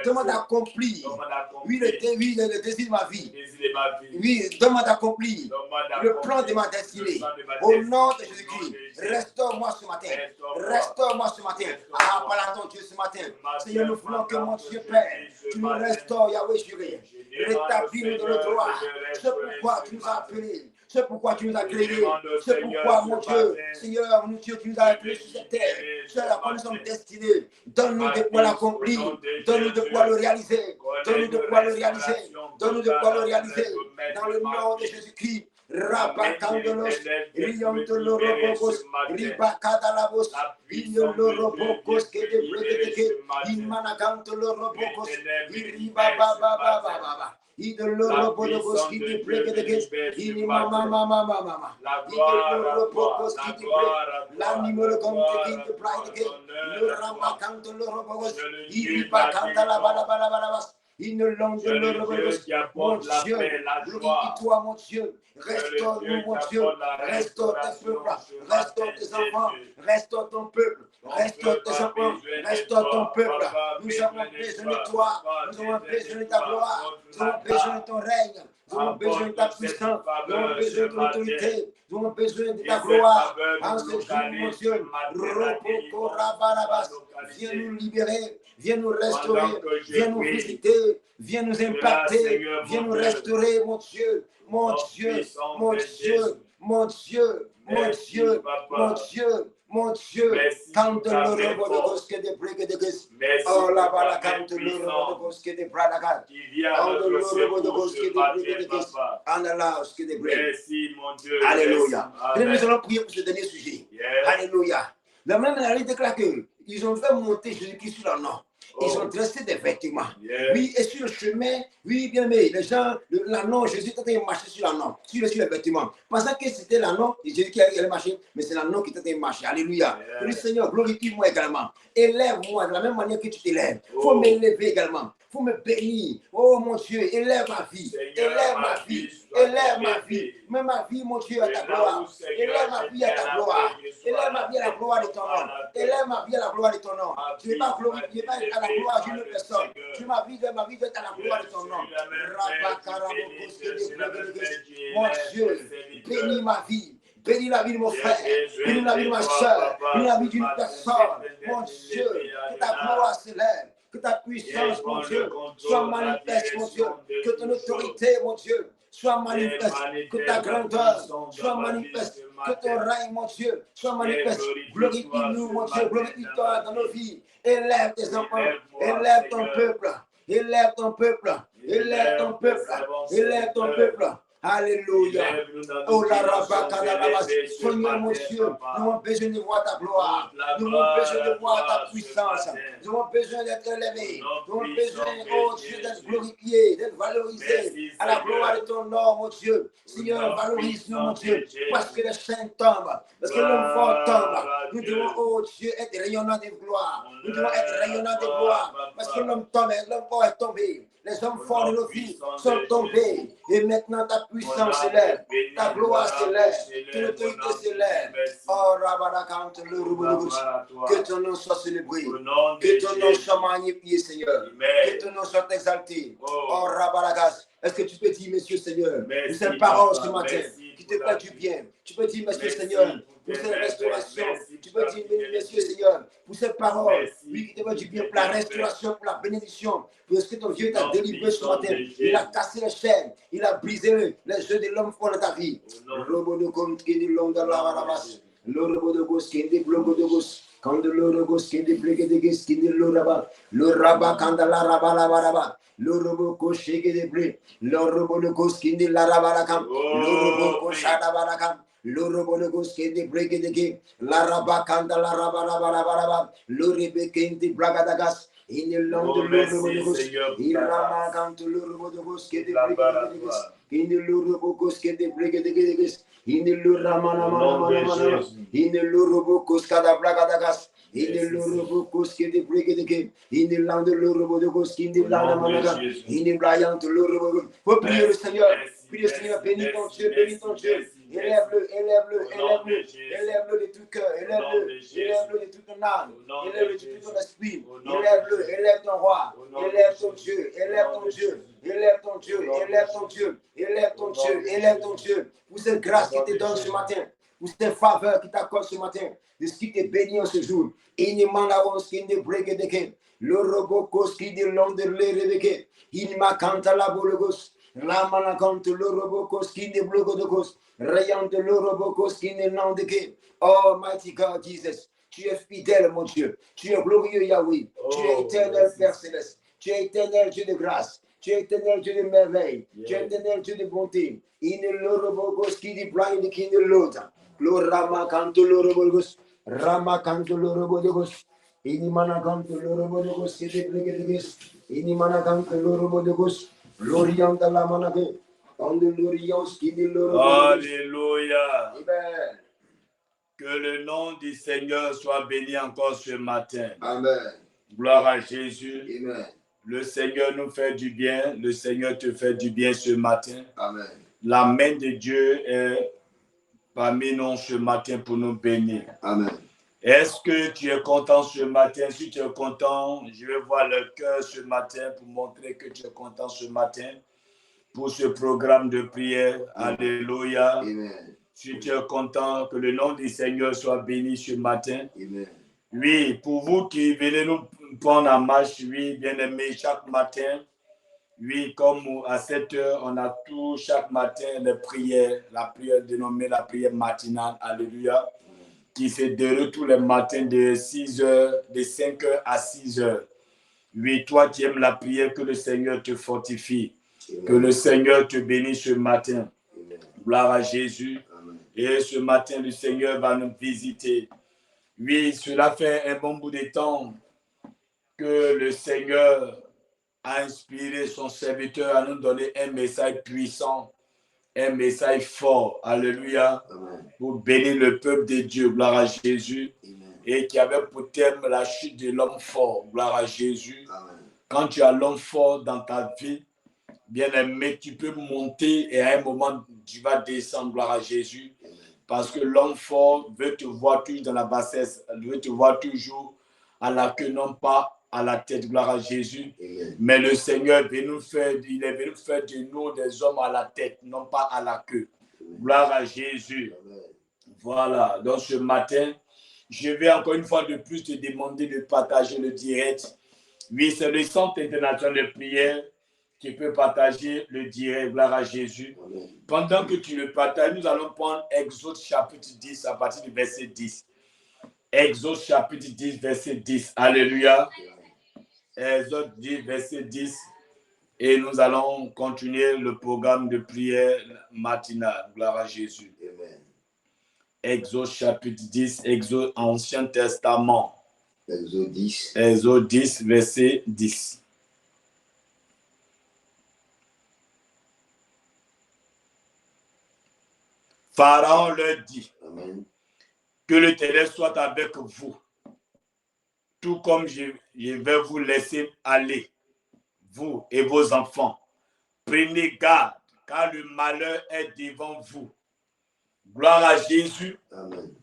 Donne-moi d'accomplir. Oui, le désir de ma vie. Oui, donne-moi d'accomplir le plan de ma destinée. Au nom de Jésus-Christ, restaure-moi ce matin. Restaure-moi ce matin. Ah, parle à ton Dieu ce matin. Seigneur, nous voulons que mon Dieu Père, tu nous restaures, Yahweh juré. Rétablis-nous dans le droit. C'est pourquoi tu nous as appelés. C'est pourquoi tu nous as créés. C'est pourquoi, mon Dieu, Seigneur, mon Dieu, tu nous as appelés sur cette terre. C'est à quoi nous sommes destinés. Donne-nous de quoi l'accomplir. Donne-nous de quoi le réaliser. Donne-nous de quoi le réaliser. Donne-nous de quoi le réaliser. Dans le nom de Jésus-Christ. Rabakandolos, Riontolorobokos, Ribakadalabos, Inolorobokos, Kedebrekedeke, Inmanagantolorobokos, Iribabababababa. Idolorobokos, Kedebrekedeke, Inimamamamamama. Idolorobokos, Kedebrekedeke, l'animal comme te pratique, le Rambakantolorobokos, Iribakandalabalabalabalabas. Il ne l'onde mon Dieu, glorifie-toi, mon Dieu, restaure-nous, mon Dieu, restaure tes peuples, restaure tes enfants, restaure ton peuple, restaure tes enfants, restaure ton peuple. Nous avons besoin de toi, nous avons besoin de ta gloire, nous avons besoin de ton règne, nous avons besoin de ta puissance, nous avons besoin de ton autorité, nous avons besoin de ta gloire. En ce jour, mon Dieu, viens nous libérer, viens nous restaurer, viens nous visiter, viens nous impacter, viens nous restaurer, mon Dieu, mon Dieu, mon Dieu, mon Dieu, mon Dieu, mon Dieu, mon Dieu. Quand le robot de Bosque de Brique de Gis, oh la bala, quand le robot de Bosque de Bradagat, oh le robot de Bosque de Brique de Gis, en la Bosque de Brique. Merci, mon Dieu. Alléluia. Et nous allons prier pour ce dernier sujet. Alléluia. La même année déclare qu'ils ont fait monter Jésus-Christ sur leur nom. Ils ont dressé des vêtements. Oui, et sur le chemin, oui, bien aimé, les gens, l'anneau, Jésus était en train de marcher sur l'anneau, sur les vêtements. Pensant que c'était l'anneau, Jésus qui allait marcher, mais c'est l'anneau qui était en train de marcher. Alléluia. Le Seigneur, glorifie-moi également. Élève-moi de la même manière que tu t'élèves. Il faut m'élever également. Il faut me bénir. Oh mon Dieu, élève ma vie. Élève ma vie. Élève ma vie. Mets ma vie, mon Dieu, à ta gloire. Élève ma vie à ta gloire. Élève ma vie à la gloire de ton nom. Élève ma vie à la gloire de ton nom. Tu ne veux pas glorifier à la gloire d'une personne. Tu m'as vie de ma vie d'être à la gloire de ton nom. Mon Dieu, bénis ma vie. Bénis la vie de mon frère, bénis la vie de ma soeur, bénis la vie d'une personne. Mon Dieu, que ta gloire s'élève, que ta puissance, mon Dieu, soit manifeste, mon Dieu, que ton autorité, mon Dieu, soit manifeste, que ta grandeur soit manifeste, que ton règne, mon Dieu, soit manifeste. Glorifie-nous, mon Dieu, glorifie-toi dans nos vies. Élève tes enfants, élève ton peuple, élève ton peuple, élève ton peuple, élève ton peuple. Alléluia. Oh la rabakadalabas. Seigneur mon Dieu, nous avons besoin de voir ta gloire. Nous avons besoin de voir ta puissance. Nous avons besoin d'être élevés. Nous avons besoin, oh Dieu, d'être glorifiés, d'être valorisés à la gloire de ton nom, mon Dieu. Seigneur, valorise-nous, mon Dieu, parce que les saints tombent, parce que l'homme fort tombe. Nous devons, oh Dieu, être rayonnants de gloire. Nous devons être rayonnants de gloire, parce que l'homme tombe, l'homme fort est tombé. Les hommes forts de nos vies sont tombés. Et maintenant, ta puissance s'élève. Ta gloire s'élève. Ton autorité s'élève. Oh, Rabadakant, le Ruboulous. Que ton nom soit célébré. Que ton nom soit magnifié, Seigneur. Que ton nom soit exalté. Oh, Rabadagas. Est-ce que tu peux dire, Monsieur Seigneur, pour cette parole ce matin, qui te fait du bien. Tu peux dire, Monsieur Seigneur, pour cette restauration. Tu peux dire, Monsieur Seigneur, pour cette parole, oui, qui te fait du bien, pour la restauration, pour la bénédiction, pour ce que ton Dieu t'a délivré ce matin. Il a cassé les chaînes, il a brisé les œufs de l'homme fort de ta vie. Le robot de compte qui est de l'homme de la rabasse. Le robot de gauche qui est de bloc de gauche. Quand le robot qui est de bloc de gauche, qui est de le rabat, quand la rabat, la rabat. Le robot coché qui est de blé. Le robot de gauche qui est de la rabat, le robot coché à la rabat. Le robot de gauche qui est de blé, la rabat, quand la rabat, le rebé qui est de blagadagas. Il est l'homme de le robot de gauche. Il rabat quand le robot de gauche qui est de blé, il est le robot gauche qui est de blé, il est le ramanamana, il est le robot gauche qui est de blagadagas. Il est le robot gauche qui est de blé, il est l'homme de le robot de gauche qui est de blagadagas. Il est brillant le robot. Faut prier le Seigneur. Prie le Seigneur, bénis ton Dieu, bénis ton Dieu. Élève-le, élève-le, élève-le, élève-le de tout cœur, élève-le de toute ton âme, élève-le de tout ton esprit, élève-le, élève ton roi, élève ton Dieu, élève ton Dieu, élève ton Dieu, élève ton Dieu, élève ton Dieu, élève ton Dieu, pour cette grâce qui te donne ce matin, pour cette faveur qui t'accorde ce matin, de ce qui te bénit en ce jour. Il m'a avance qui ne break de le robot qui de l'homme de l'érébéqué, il m'a canté la boulogos. Ramana compte le robocos qui ne bloque de cause, rayant de le robocos qui ne n'en de que. Oh, mighty God, Jesus, tu es fidèle, mon Dieu, tu es glorieux, Yahweh, tu es éternel, Père Céleste, tu es éternel, Dieu de grâce, Tu es éternel Dieu de merveille. Tu es éternel Dieu de bonté. In l'orobogos qui dit blind qui ne l'autre. L'orama canto l'orobogos. Rama canto l'orobogos. Inimana canto l'orobogos qui te plégues. Inimana canto l'orobogos. L'orient de la manade. Alléluia. Amen. Que le nom du Seigneur soit béni encore ce matin. Amen. Gloire à Jésus. Amen. Le Seigneur nous fait du bien. Le Seigneur te fait du bien ce matin. Amen. La main de Dieu est parmi nous ce matin pour nous bénir. Amen. Est-ce que tu es content ce matin? Si tu es content, je vais voir le cœur ce matin pour montrer que tu es content ce matin pour ce programme de prière. Amen. Alléluia. Amen. Si tu es content, que le nom du Seigneur soit béni ce matin. Amen. Oui, pour vous qui venez nous prendre en marche, oui, bien-aimés, chaque matin, oui, comme à 7 heures, on a tout chaque matin les prières, la prière dénommée la prière matinale, alléluia, qui se déroule tous les matins de 6 heures, de 5 heures à 6 heures. Oui, toi qui aimes la prière, que le Seigneur te fortifie, Amen. que le Seigneur te bénisse ce matin. Amen. Gloire à Jésus. Amen. Et ce matin, le Seigneur va nous visiter. Oui, cela fait un bon bout de temps que le Seigneur a inspiré son serviteur à nous donner un message puissant, un message fort, alléluia, Amen. pour bénir le peuple de Dieu, gloire à Jésus, Amen. et qui avait pour thème la chute de l'homme fort, gloire à Jésus. Amen. Quand tu as l'homme fort dans ta vie, bien aimé, tu peux monter et à un moment, tu vas descendre, gloire à Jésus. Amen. Parce que l'homme fort veut te voir toujours dans la bassesse, veut te voir toujours à la queue, non pas à la tête, gloire à Jésus. Amen. Mais le Seigneur il est venu faire de nous des hommes à la tête, non pas à la queue. Gloire à Jésus. Amen. Voilà, donc ce matin, je vais encore une fois de plus te demander de partager le direct. Oui, c'est le Centre international de prière qui peut partager le direct, gloire à Jésus. Amen. Pendant que tu le partages, nous allons prendre Exode chapitre 10 à partir du verset 10. Exode chapitre 10, verset 10. Alléluia. Exode 10, verset 10. Et nous allons continuer le programme de prière matinale. Gloire à Jésus. Amen. Exode chapitre 10, Exode Ancien Testament. Exode 10. Exode 10, verset 10. Pharaon leur dit, Amen. que l'Éternel soit avec vous, tout comme je vais vous laisser aller, vous et vos enfants. Prenez garde, car le malheur est devant vous. Gloire à Jésus. Amen.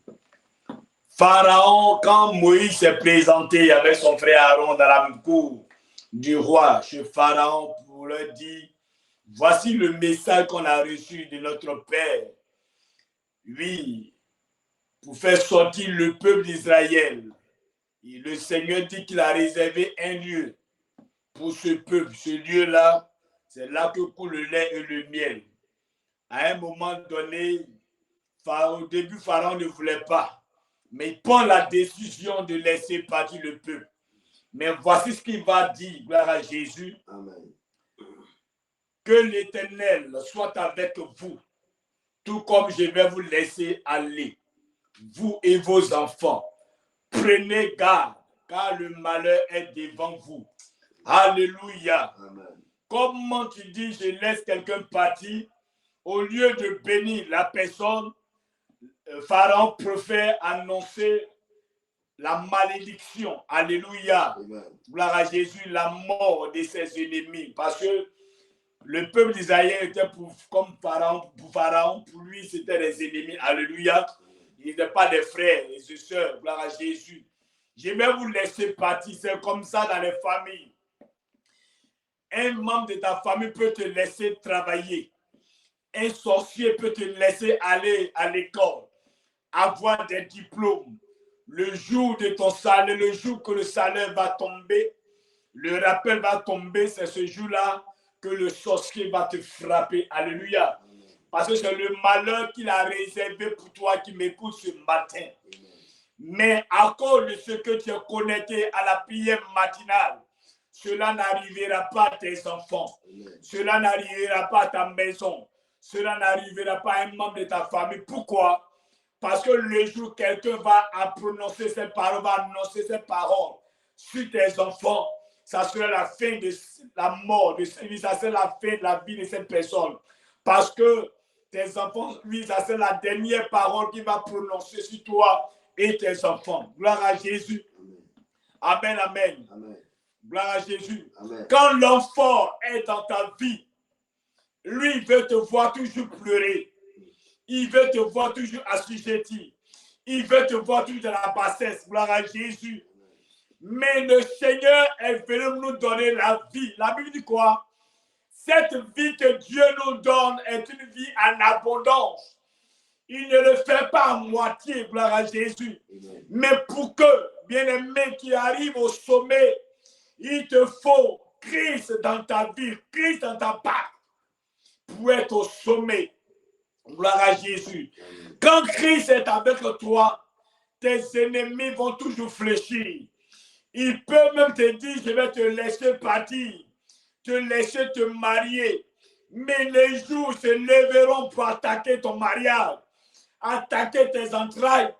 Pharaon, quand Moïse s'est présenté avec son frère Aaron dans la cour du roi, chez Pharaon, pour leur dire, voici le message qu'on a reçu de notre Père. Oui, pour faire sortir le peuple d'Israël. Et le Seigneur dit qu'il a réservé un lieu pour ce peuple. Ce lieu-là, c'est là que coule le lait et le miel. À un moment donné, au début, Pharaon ne voulait pas. Mais il prend la décision de laisser partir le peuple. Mais voici ce qu'il va dire, gloire à Jésus. Amen. Que l'Éternel soit avec vous, tout comme je vais vous laisser aller, vous et vos enfants. Prenez garde, car le malheur est devant vous. Alléluia. Amen. Comment tu dis, je laisse quelqu'un partir, au lieu de bénir la personne, Pharaon préfère annoncer la malédiction. Alléluia. Amen. Gloire à Jésus, la mort de ses ennemis. Parce que le peuple d'Israël était comme Pharaon. Pour lui, c'était des ennemis. Alléluia. Ils n'étaient pas des frères et des sœurs. Gloire à Jésus. Je vais vous laisser partir. C'est comme ça dans les familles. Un membre de ta famille peut te laisser travailler. Un sorcier peut te laisser aller à l'école, avoir des diplômes. Le jour de ton salaire, le jour que le salaire va tomber, le rappel va tomber, c'est ce jour-là que le sorcier va te frapper. Alléluia. Parce que c'est le malheur qu'il a réservé pour toi qui m'écoute ce matin. Mais à cause de ce que tu es connecté à la prière matinale, cela n'arrivera pas à tes enfants. Amen. Cela n'arrivera pas à ta maison. Cela n'arrivera pas à un membre de ta famille. Pourquoi? Parce que le jour où quelqu'un va prononcer ces paroles, va annoncer ces paroles sur tes enfants, ça sera la fin de la mort, ça sera la fin de la vie de cette personne. Parce que tes enfants, oui, ça sera la dernière parole qu'il va prononcer sur toi et tes enfants. Gloire à Jésus. Amen, amen. Amen. Gloire à Jésus. Amen. Quand l'enfant est dans ta vie, lui, il veut te voir toujours pleurer. Il veut te voir toujours assujetti. Il veut te voir toujours dans la bassesse. Gloire à Jésus. Mais le Seigneur est venu nous donner la vie. La Bible dit quoi? Cette vie que Dieu nous donne est une vie en abondance. Il ne le fait pas à moitié, gloire à Jésus. Amen. Mais pour que, bien-aimé, qui arrive au sommet, il te faut Christ dans ta vie, Christ dans ta part, pour être au sommet. Gloire à Jésus. Amen. Quand Christ est avec toi, tes ennemis vont toujours fléchir. Il peut même te dire, je vais te laisser partir, te laisser te marier. Mais les jours se lèveront pour attaquer ton mariage, attaquer tes entrailles.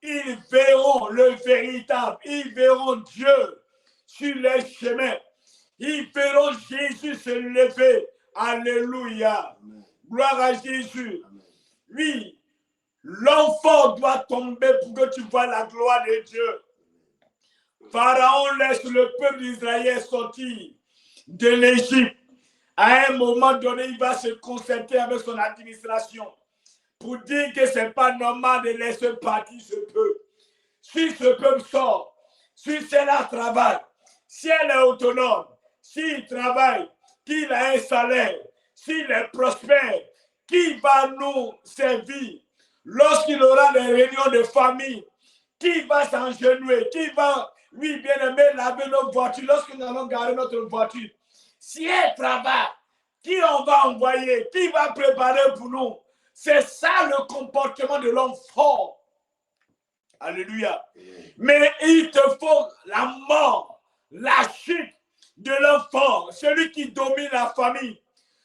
Ils verront le véritable, ils verront Dieu sur les chemins. Ils verront Jésus se lever. Alléluia. Amen. Gloire à Jésus. Amen. Oui, l'enfant doit tomber pour que tu vois la gloire de Dieu. Pharaon laisse le peuple d'Israël sortir de l'Égypte. À un moment donné, il va se concerter avec son administration pour dire que ce n'est pas normal de laisser partir ce peuple. Si ce peuple sort, si celle-là travaille, si elle est autonome, s'il travaille, qu'il a un salaire, s'il est prospère, qui va nous servir? Lorsqu'il aura des réunions de famille, qui va s'engenouiller, qui va, oui, bien aimé, laver nos voitures, lorsque nous allons garer notre voiture. Si elle travaille, qui on va envoyer, qui va préparer pour nous? C'est ça le comportement de l'homme fort. Alléluia. Mais il te faut la mort, la chute de l'enfant, celui qui domine la famille,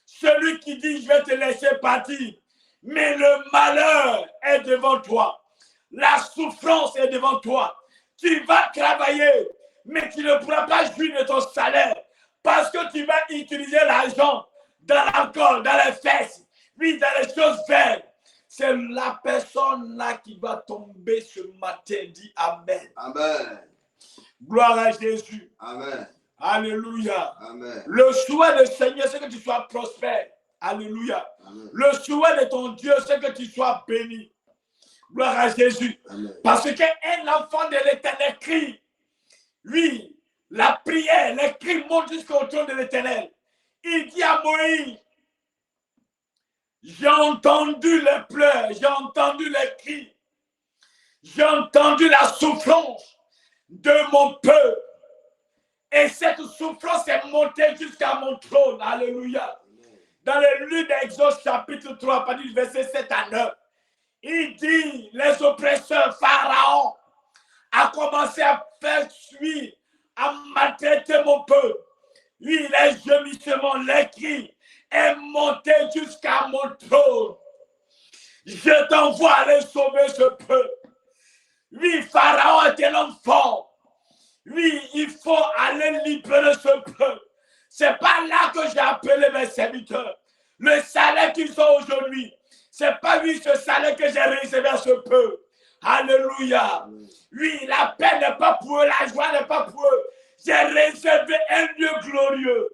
celui qui dit je vais te laisser partir. Mais le malheur est devant toi. La souffrance est devant toi. Tu vas travailler, mais tu ne pourras pas jouir de ton salaire parce que tu vas utiliser l'argent dans l'alcool, dans les fesses, oui, dans les choses vertes. C'est la personne là qui va tomber ce matin. Dis Amen. Amen. Gloire à Jésus. Amen. Alléluia. Amen. Le souhait du Seigneur, c'est que tu sois prospère. Alléluia. Amen. Le souhait de ton Dieu, c'est que tu sois béni. Gloire à Jésus. Amen. Parce qu'un enfant de l'Éternel crie. Oui, la prière, les cris montent jusqu'au trône de l'Éternel. Il dit à Moïse, j'ai entendu les pleurs, j'ai entendu les cris, j'ai entendu la souffrance de mon peuple. Et cette souffrance est montée jusqu'à mon trône. Alléluia. Dans le livre d'Exode chapitre 3, verset 7 à 9, il dit, les oppresseurs, Pharaon, a commencé à faire suivre, à maltraiter mon peuple. Oui, les gémissements, les cris, est monté jusqu'à mon trône. Je t'envoie aller sauver ce peuple. Oui, Pharaon est un homme fort. Oui, il faut aller libérer ce peuple. C'est pas là que j'ai appelé mes serviteurs. Le salaire qu'ils ont aujourd'hui, c'est pas lui ce salaire que j'ai réservé à ce peuple. Alléluia. Oui, la paix n'est pas pour eux, la joie n'est pas pour eux. J'ai réservé un lieu glorieux.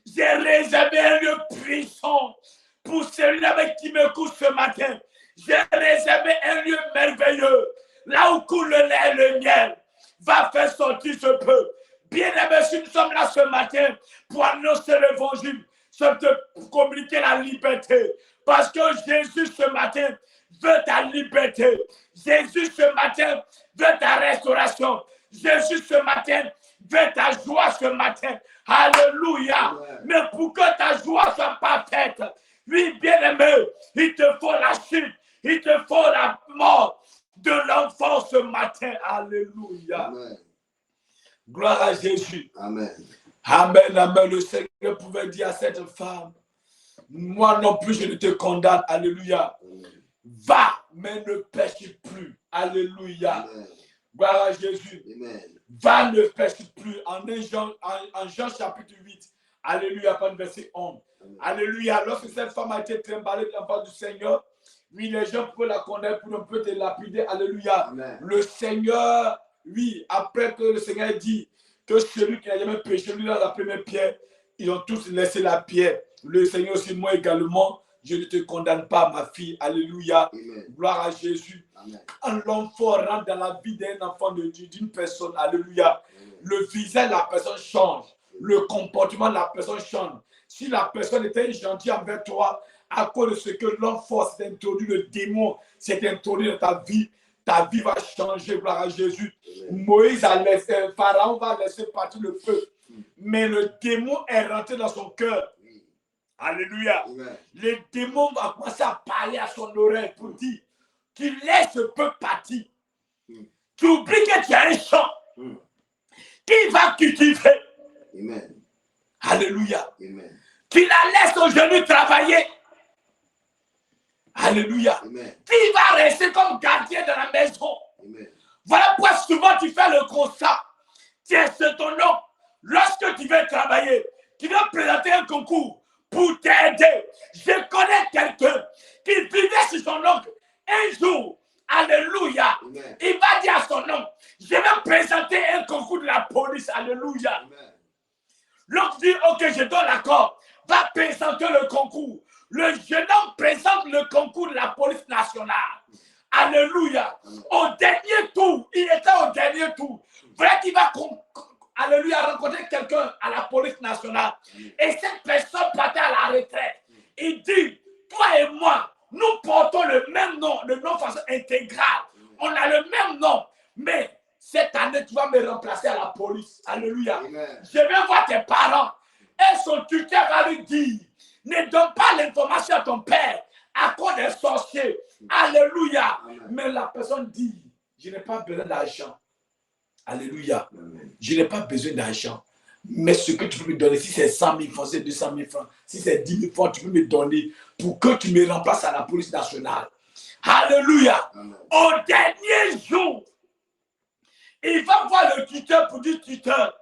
J'ai réservé un lieu puissant pour celui avec qui me couche ce matin. J'ai réservé un lieu merveilleux. Là où coule le lait et le miel, va faire sortir ce peuple. Bien-aimés, si nous sommes là ce matin pour annoncer l'évangile, c'est pour communiquer la liberté. Parce que Jésus ce matin veut ta liberté. Jésus ce matin veut ta restauration. Jésus ce matin veut ta joie ce matin. Alléluia. Ouais. Mais pour que ta joie soit parfaite, oui, bien-aimé, il te faut la chute, il te faut la mort de l'enfant ce matin. Alléluia. Amen. Gloire à Jésus. Amen. Amen, amen. Le Seigneur pouvait dire à cette femme, moi non plus je ne te condamne. Alléluia. Va, mais ne pêche plus. Alléluia. Amen. Gloire à Jésus. Amen. Va, ne pêche plus. En Jean chapitre 8. Alléluia, pas verset 11. Amen. Alléluia. Lorsque cette femme a été trimballée de la part du Seigneur, oui, les gens peuvent la condamner pour un peu te lapider. Alléluia. Amen. Le Seigneur, oui, après que le Seigneur dit que celui qui n'a jamais péché, lui, dans la première pierre, ils ont tous laissé la pierre. Le Seigneur aussi, moi également, je ne te condamne pas, ma fille. Alléluia. Amen. Gloire à Jésus. Amen. Un homme fort rentre dans la vie d'un enfant de Dieu, d'une personne. Alléluia. Amen. Le visage de la personne change. Le comportement de la personne change. Si la personne était gentille envers toi, à cause de ce que l'homme fort s'est introduit, le démon s'est introduit dans ta vie va changer. Gloire à Jésus. Amen. Moïse a laissé, Pharaon va laisser partir le feu. Mais le démon est rentré dans son cœur. Alléluia. Amen. Le démon va commencer à parler à son oreille pour dire qu'il laisse ce peuple partir. Tu oublies que tu as un champ qui va cultiver. Amen. Alléluia. Amen. Tu la laisses aujourd'hui travailler. Alléluia. Amen. Tu vas rester comme gardien de la maison. Amen. Voilà pourquoi souvent tu fais le constat. Tiens, c'est ton nom. Lorsque tu veux travailler, tu vas présenter un concours pour t'aider. Je connais quelqu'un qui vivait sur son oncle. Un jour, alléluia, Amen. il va dire à son oncle, je vais présenter un concours de la police. Alléluia. Amen. L'oncle dit, ok, je donne l'accord. Va présenter le concours. Le jeune homme présente le concours de la police nationale. Alléluia. Au dernier tour, il était au dernier tour. Voilà qu'il va alléluia, rencontrer quelqu'un à la police nationale. Et cette personne partait à la retraite. Il dit, toi et moi, nous portons le même nom, le nom de façon intégrale. On a le même nom. Mais cette année, tu vas me remplacer à la police. Alléluia. Amen. Je vais voir tes parents. Et son tuteur va lui dire, ne donne pas l'information à ton père à cause des sorciers. Alléluia. Amen. Mais la personne dit, je n'ai pas besoin d'argent. Alléluia. Amen. Je n'ai pas besoin d'argent. Mais ce que tu peux me donner, si c'est 100 000 francs, c'est 200 000 francs, si c'est 10 000 francs, tu peux me donner pour que tu me remplaces à la police nationale. Alléluia. Amen. Au dernier jour, il va voir le tuteur pour dire, tuteur,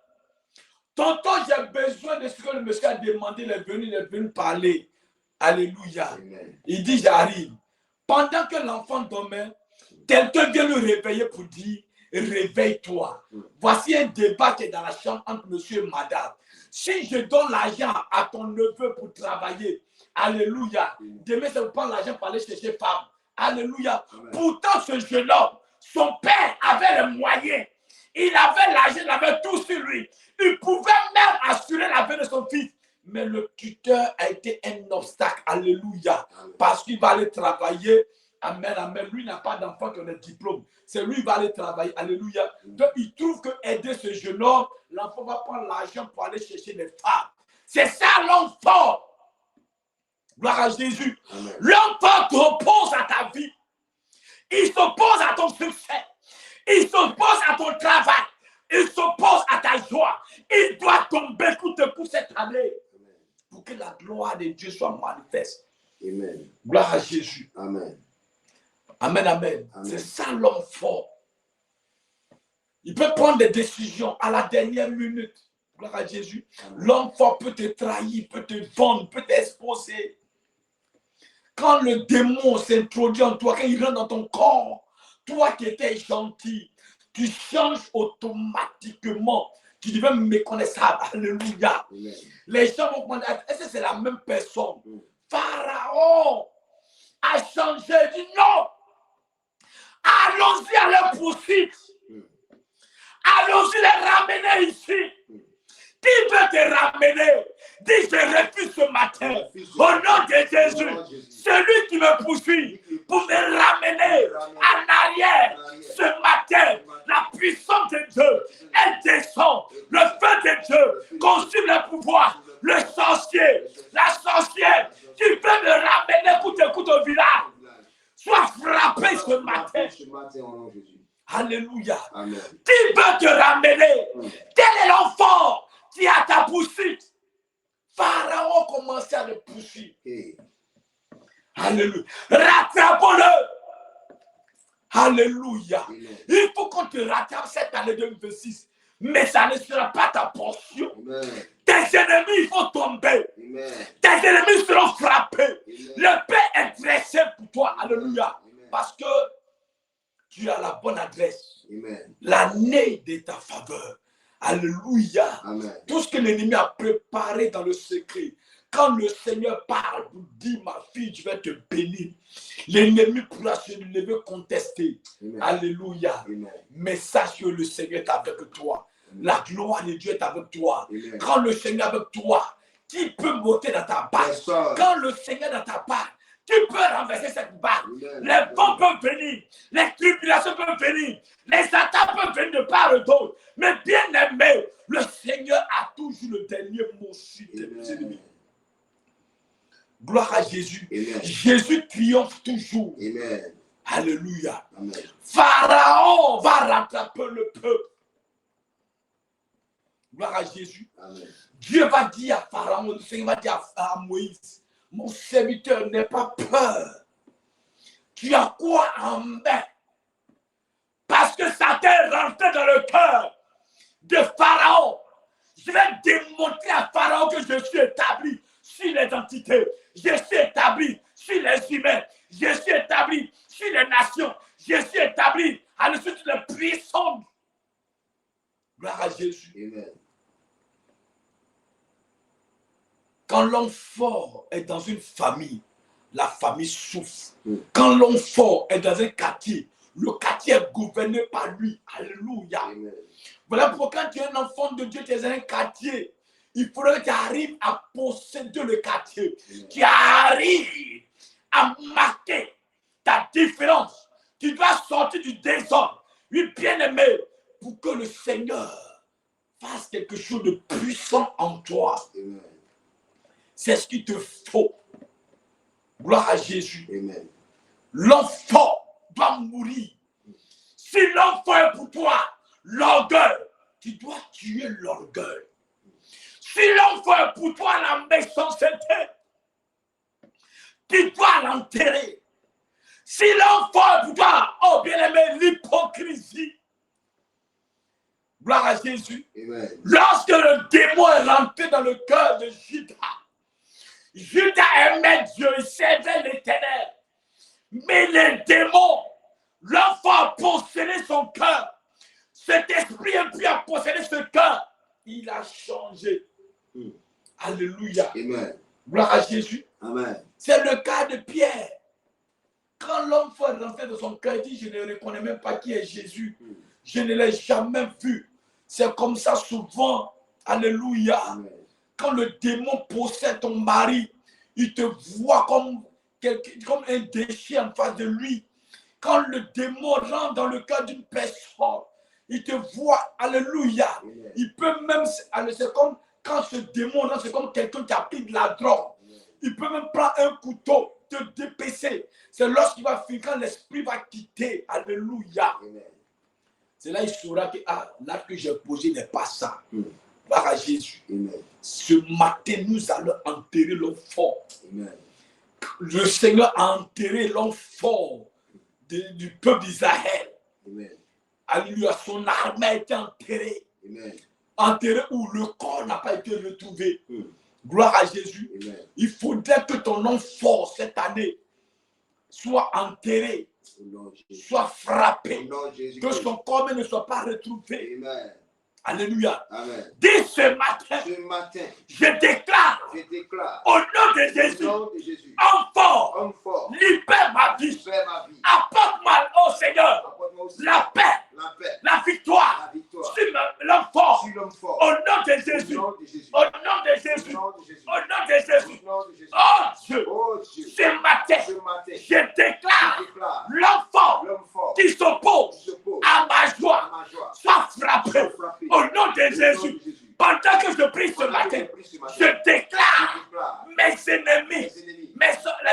tonton, j'ai besoin de ce que le monsieur a demandé, il est venu parler. Alléluia. Amen. Il dit, j'arrive. Pendant que l'enfant dormait, quelqu'un vient le réveiller pour dire, réveille-toi. Voici un débat qui est dans la chambre entre monsieur et madame. Si je donne l'argent à ton neveu pour travailler, alléluia, demain, ça vous prend l'argent pour aller chercher femme. Alléluia. Amen. Pourtant, ce jeune homme, son père avait les moyens. Il avait l'argent, il avait tout sur lui. Il pouvait même assurer la vie de son fils. Mais le tuteur a été un obstacle. Alléluia. Parce qu'il va aller travailler. Amen, amen. Lui n'a pas d'enfant qui a un diplôme. C'est lui qui va aller travailler. Alléluia. Donc, il trouve que aider ce jeune homme, l'enfant va prendre l'argent pour aller chercher les femmes. C'est ça l'homme fort. Gloire à Jésus. Amen. L'homme fort t'oppose à ta vie. Il s'oppose à ton succès. Il s'oppose à ton travail. Il s'oppose à ta joie. Il doit tomber coup de coup cette année pour que la gloire de Dieu soit manifeste. Amen. Gloire à Jésus. Amen. Amen, amen. Amen. C'est ça l'homme fort. Il peut prendre des décisions à la dernière minute. Gloire à Jésus. L'homme fort peut te trahir, peut te vendre, peut t'exposer. Quand le démon s'introduit en toi, quand il rentre dans ton corps, toi qui étais gentil, tu changes automatiquement. Tu deviens méconnaissable. Alléluia. Amen. Les gens vont demander, est-ce que c'est la même personne? Pharaon a changé. Il dit non. Allons-y à leur poursuite. Allons-y les ramener ici. Qui veut te ramener? Dis, je refuse ce matin. Au nom de Jésus. Celui qui me poursuit pour me ramener en arrière ce matin. La puissance de Dieu, elle descend. Le feu de Dieu consume le pouvoir. Le sorcier, la sorcière qui veut me ramener coûte au village. Sois frappé ce matin. Au nom de Jésus. Alléluia. Amen. Qui veut te ramener? Quel est l'enfant qui est à ta poursuite. Pharaon commençait à le poursuivre. Alléluia. Rattrapons-le. Alléluia. Amen. Il faut qu'on te rattrape cette année 2026. Mais ça ne sera pas ta portion. Amen. Tes ennemis vont tomber. Amen. Tes ennemis seront frappés. Amen. Le paix est dressé pour toi. Alléluia. Amen. Parce que tu as la bonne adresse. Amen. L'année de ta faveur. Alléluia. Amen. Tout ce que l'ennemi a préparé dans le secret. Quand le Seigneur parle pour dire, ma fille, je vais te bénir. L'ennemi pourra se lever contester. Amen. Alléluia. Amen. Mais sache que le Seigneur est avec toi. La gloire de Dieu est avec toi. Amen. Quand le Seigneur est avec toi, qui peut monter dans ta barque? Personne. Quand le Seigneur est dans ta barque, qui peut renverser cette barque? Amen. Les vents peuvent venir, les tribulations peuvent venir, les attaques peuvent venir de part et d'autre. Mais bien aimé, le Seigneur a toujours le dernier mot sur tes Amen. ennemis. Gloire à Jésus. Amen. Jésus triomphe toujours. Amen. Alléluia. Amen. Pharaon va rattraper le peuple. Gloire à Jésus. Amen. Dieu va dire à Pharaon, le Seigneur va dire à Moïse, mon serviteur, n'aie pas peur. Tu as quoi en main? Parce que ça t'est rentré dans le cœur de Pharaon. Je vais démontrer à Pharaon que je suis établi sur les entités. Je suis établi sur les humains. Je suis établi sur les nations. Je suis établi à dessus toutes les puissances. Gloire à Jésus. Amen. Quand l'homme fort est dans une famille, la famille souffre. Quand l'homme fort est dans un quartier, le quartier est gouverné par lui. Alléluia. Amen. Voilà pourquoi quand tu es un enfant de Dieu, tu es dans un quartier. Il faudrait que tu arrives à posséder le quartier. Tu arrives à marquer ta différence. Tu dois sortir du désordre. Oui, bien-aimé, pour que le Seigneur fasse quelque chose de puissant en toi. Amen. C'est ce qu'il te faut. Gloire à Jésus. Amen. L'enfant doit mourir. Si l'enfant est pour toi, l'orgueil, tu dois tuer l'orgueil. Si l'enfant est pour toi, la méchanceté, tu dois l'enterrer. Si l'enfant est pour toi, oh bien-aimé, l'hypocrisie. Gloire à Jésus. Amen. Lorsque le démon est rentré dans le cœur de Judas, Judas aimait Dieu, il servait l'Éternel. Mais les démons, l'enfant a possédé son cœur. Cet esprit impur a possédé ce cœur. Il a changé. Alléluia. Amen. Gloire à Jésus. Amen. C'est le cas de Pierre. Quand l'enfant est rentré dans son cœur, il dit, je ne reconnais même pas qui est Jésus. Je ne l'ai jamais vu. C'est comme ça souvent. Alléluia. Amen. Quand le démon possède ton mari, il te voit comme un déchet en face de lui. Quand le démon rentre dans le cœur d'une personne, il te voit, alléluia. Il peut même, c'est comme quand ce démon rentre, c'est comme quelqu'un qui a pris de la drogue. Il peut même prendre un couteau, te dépêcher. C'est lorsqu'il va finir, quand l'esprit va quitter, alléluia. Amen. C'est là qu'il saura que l'acte que j'ai posé n'est pas ça. Gloire à Jésus. Amen. Ce matin, nous allons enterrer l'homme fort. Amen. Le Seigneur a enterré l'homme fort du peuple d'Israël. Amen. Alléluia, son armée a été enterrée. Amen. Enterrée où le corps n'a pas été retrouvé. Gloire à Jésus. Amen. Il faudrait que ton homme fort cette année soit enterré, Au nom de Jésus. soit frappé, Au nom de Jésus. que son corps ne soit pas retrouvé. Amen. Alléluia. Amen. Dès ce matin, Ce matin, je déclare je déclare au nom de au Jésus, nom de Jésus, homme fort, homme fort, libère ma vie. fais ma vie. Apporte-moi, oh Seigneur, Apporte-moi aussi la paix, la paix, la victoire la victoire. sur l'homme fort. Sur l'homme fort. Au nom de Au Jésus. nom de Jésus. Au nom de Au Jésus. nom de Jésus. Au nom de Jésus. Au nom de Jésus. Oh Dieu. Oh Dieu. Ce matin, Ce matin, je déclare je déclare l'enfant l'homme fort qui s'oppose qui se pose à ma à joie ma joie. soit frappé. Soit frappé. Au nom de Au nom Jésus. de Jésus. Pendant que je prie ce Pendant que matin, je prie ce matin, je déclare je déclare mes ennemis, mes ennemis,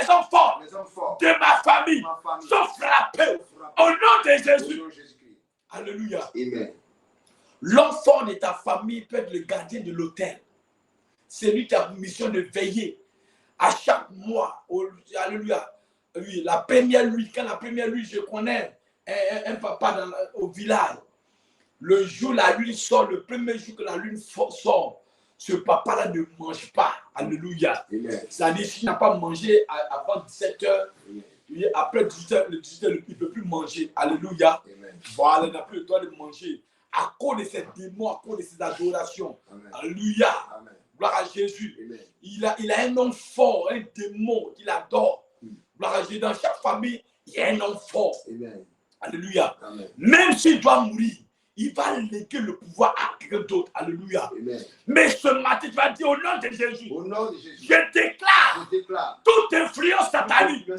les enfants les hommes forts de ma famille ma famille sont frappés. sont frappés. Au nom de Au Jésus. nom de Jésus-Christ. Alléluia. Amen. L'enfant de ta famille peut être le gardien de l'autel. C'est lui qui a pour mission de veiller à chaque mois. Alléluia. Oui, la première nuit, quand la première nuit, je connais un papa au village. Le jour la lune sort, le premier jour que la lune sort, ce papa-là ne mange pas. Alléluia. C'est-à-dire, s'il n'a pas mangé avant 17h, après 18h, il ne peut plus manger. Alléluia. Voilà, il n'a plus le droit de manger. À cause de ces démons, à cause de ces adorations. Amen. Alléluia. Amen. Gloire à Jésus. Amen. Il a un homme fort, un démon qu'il adore. Gloire à Jésus. Dans chaque famille, il y a un homme fort. Amen. Alléluia. Amen. Même s'il doit mourir, il va léguer le pouvoir à quelqu'un d'autre. Alléluia. Amen. Mais ce matin, tu vas dire au nom de Jésus, je déclare toute influence satanique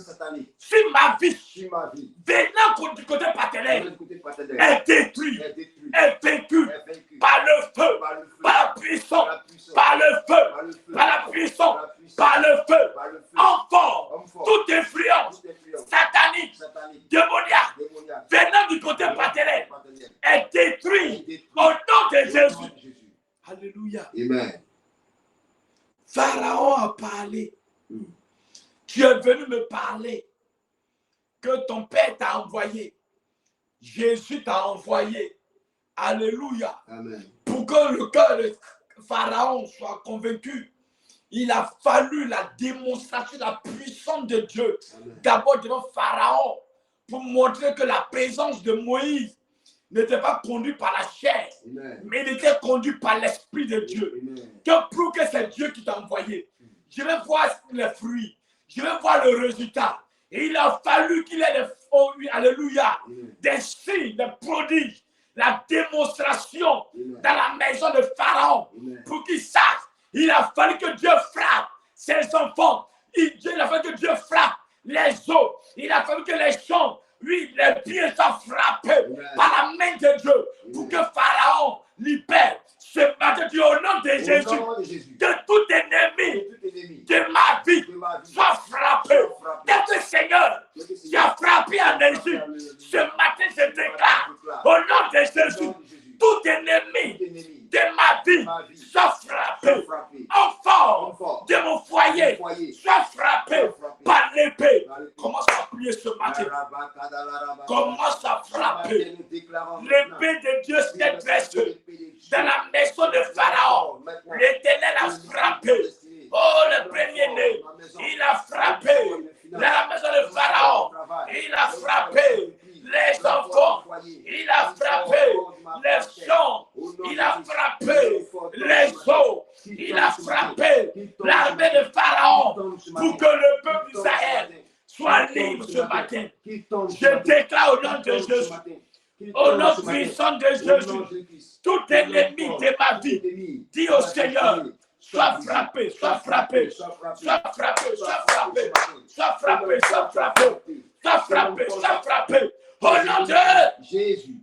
sur ma vie, venant du côté paternel, est détruite, est vaincue par le feu, par la puissance, par le feu, par la puissance, par le feu. Enfant, toute influence satanique, démoniaque, venant du côté paternel, est détruite au nom de Jésus. Alléluia. Amen. Pharaon a parlé. Tu es venu me parler que ton père t'a envoyé. Jésus t'a envoyé. Alléluia. Amen. Pour que le cœur de Pharaon soit convaincu, il a fallu la démonstration de la puissance de Dieu. D'abord devant Pharaon, pour montrer que la présence de Moïse n'était pas conduite par la chair, mais il était conduit par l'Esprit de Dieu. Que prouve que c'est Dieu qui t'a envoyé. Je vais voir les fruits, je vais voir le résultat. Et il a fallu qu'il ait alléluia, des signes, des prodiges, la démonstration dans la maison de Pharaon pour qu'il sache. Il a fallu que Dieu frappe ses enfants. Il a fallu que Dieu frappe les eaux. Il a fallu que les champs, oui, les pieds soient frappés par la main de Dieu pour que Pharaon libère. Ce matin, Dieu, au nom de Jésus, que tout ennemi de ma vie soit frappé. Dès que Seigneur, qui a frappé en Égypte, ce matin, je déclare, au nom de Jésus, tout ennemi de ma vie soit frappé. Enfant de mon foyer soit frappé par l'épée. Commence à prier ce matin. Commence à frapper. L'épée de Dieu s'est dressée dans la maison de Pharaon. L'Éternel a frappé. Oh, le premier-né, il a frappé dans la maison de Pharaon. Il a frappé les enfants. Il a frappé les champs. Il a frappé les eaux. Il a frappé l'armée de Pharaon pour que le peuple d'Israël soit libre ce matin. Je déclare au nom de Jésus, au nom puissant de Jésus, tout ennemi de ma vie, dis au Seigneur, sois frappé, sois frappé, sois frappé, sois frappé, sois frappé, sois frappé, sois frappé, sois frappé, au nom de Jésus.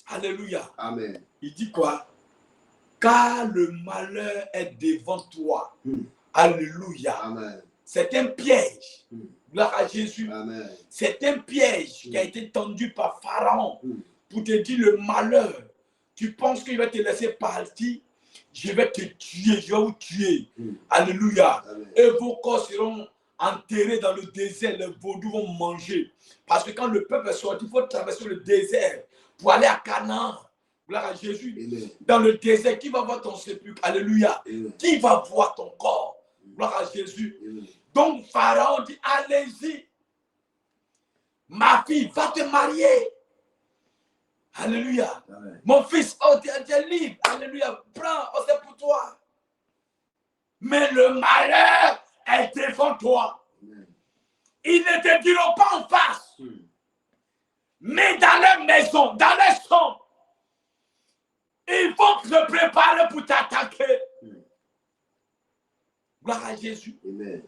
Alléluia. Amen. Il dit quoi? Car le malheur est devant toi. Alléluia. Amen. C'est un piège. Gloire à Jésus. Amen. C'est un piège qui a été tendu par Pharaon pour te dire le malheur. Tu penses qu'il va te laisser partir? Je vais te tuer, je vais vous tuer. Alléluia. Amen. Et vos corps seront enterrés dans le désert. Les vaudous vont manger. Parce que quand le peuple est sorti, il faut traverser le désert pour aller à Canaan. Gloire à Jésus. Amen. Dans le désert, qui va voir ton sépulcre? Alléluia. Amen. Qui va voir ton corps? Gloire à Jésus. Amen. Donc Pharaon dit, allez-y. Ma fille, va te marier. Alléluia. Amen. Mon fils, oh, tu es libre. Alléluia. Prends, oh, c'est pour toi. Mais le malheur est devant toi. Amen. Ils ne te diront pas en face. Mais dans leur maison, dans leur chambre, ils vont se préparer pour t'attaquer. Gloire à Jésus. Amen.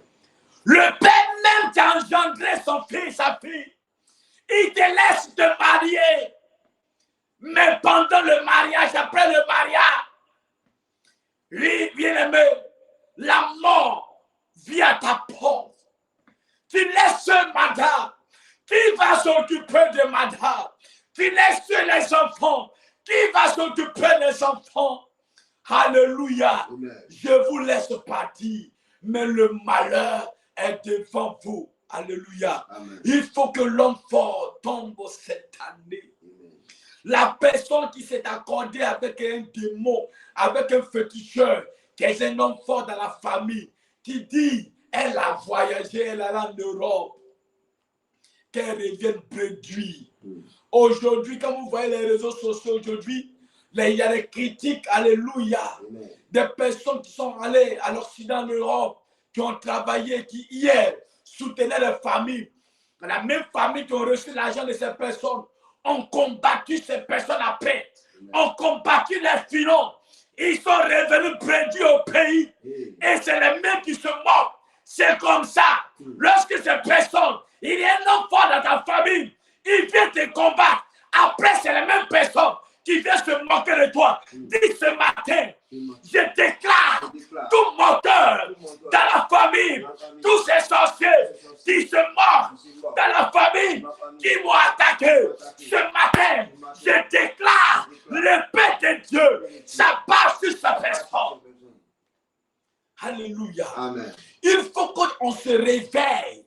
Le Père même qui a engendré son fils, sa fille, il te laisse te marier. Mais pendant le mariage, après le mariage, lui, bien-aimé, la mort vient à ta porte. Tu laisses madame. Qui va s'occuper de madame? Tu laisses les enfants. Qui va s'occuper des enfants? Alléluia. Amen. Je vous laisse partir, mais le malheur est devant vous. Alléluia. Amen. Il faut que l'homme fort tombe cette année. Amen. La personne qui s'est accordée avec un démon, avec un féticheur, qui est un homme fort dans la famille, qui dit, elle a voyagé, elle est en Europe, qu'elle revienne produire. Aujourd'hui, quand vous voyez les réseaux sociaux aujourd'hui, il y a des critiques, alléluia, Amen. des personnes qui sont allées à l'Occident, en Europe, qui ont travaillé, qui hier soutenaient les familles. La même famille qui ont reçu l'argent de ces personnes ont combattu ces personnes après, ont combattu les finances. Ils sont revenus prédits au pays. Et c'est les mêmes qui se moquent. C'est comme ça. Lorsque ces personnes, il y a un homme fort dans ta famille, il vient te combattre. Après, c'est les mêmes personnes qui viennent se moquer de toi. Dis ce matin, je déclare tout moqueur dans la famille, tous ces sorciers qui se moquent dans la famille, qui m'ont attaqué. Ce matin, je déclare l'épée de Dieu, ça passe sur sa personne. Alléluia. Amen. Il faut qu'on se réveille.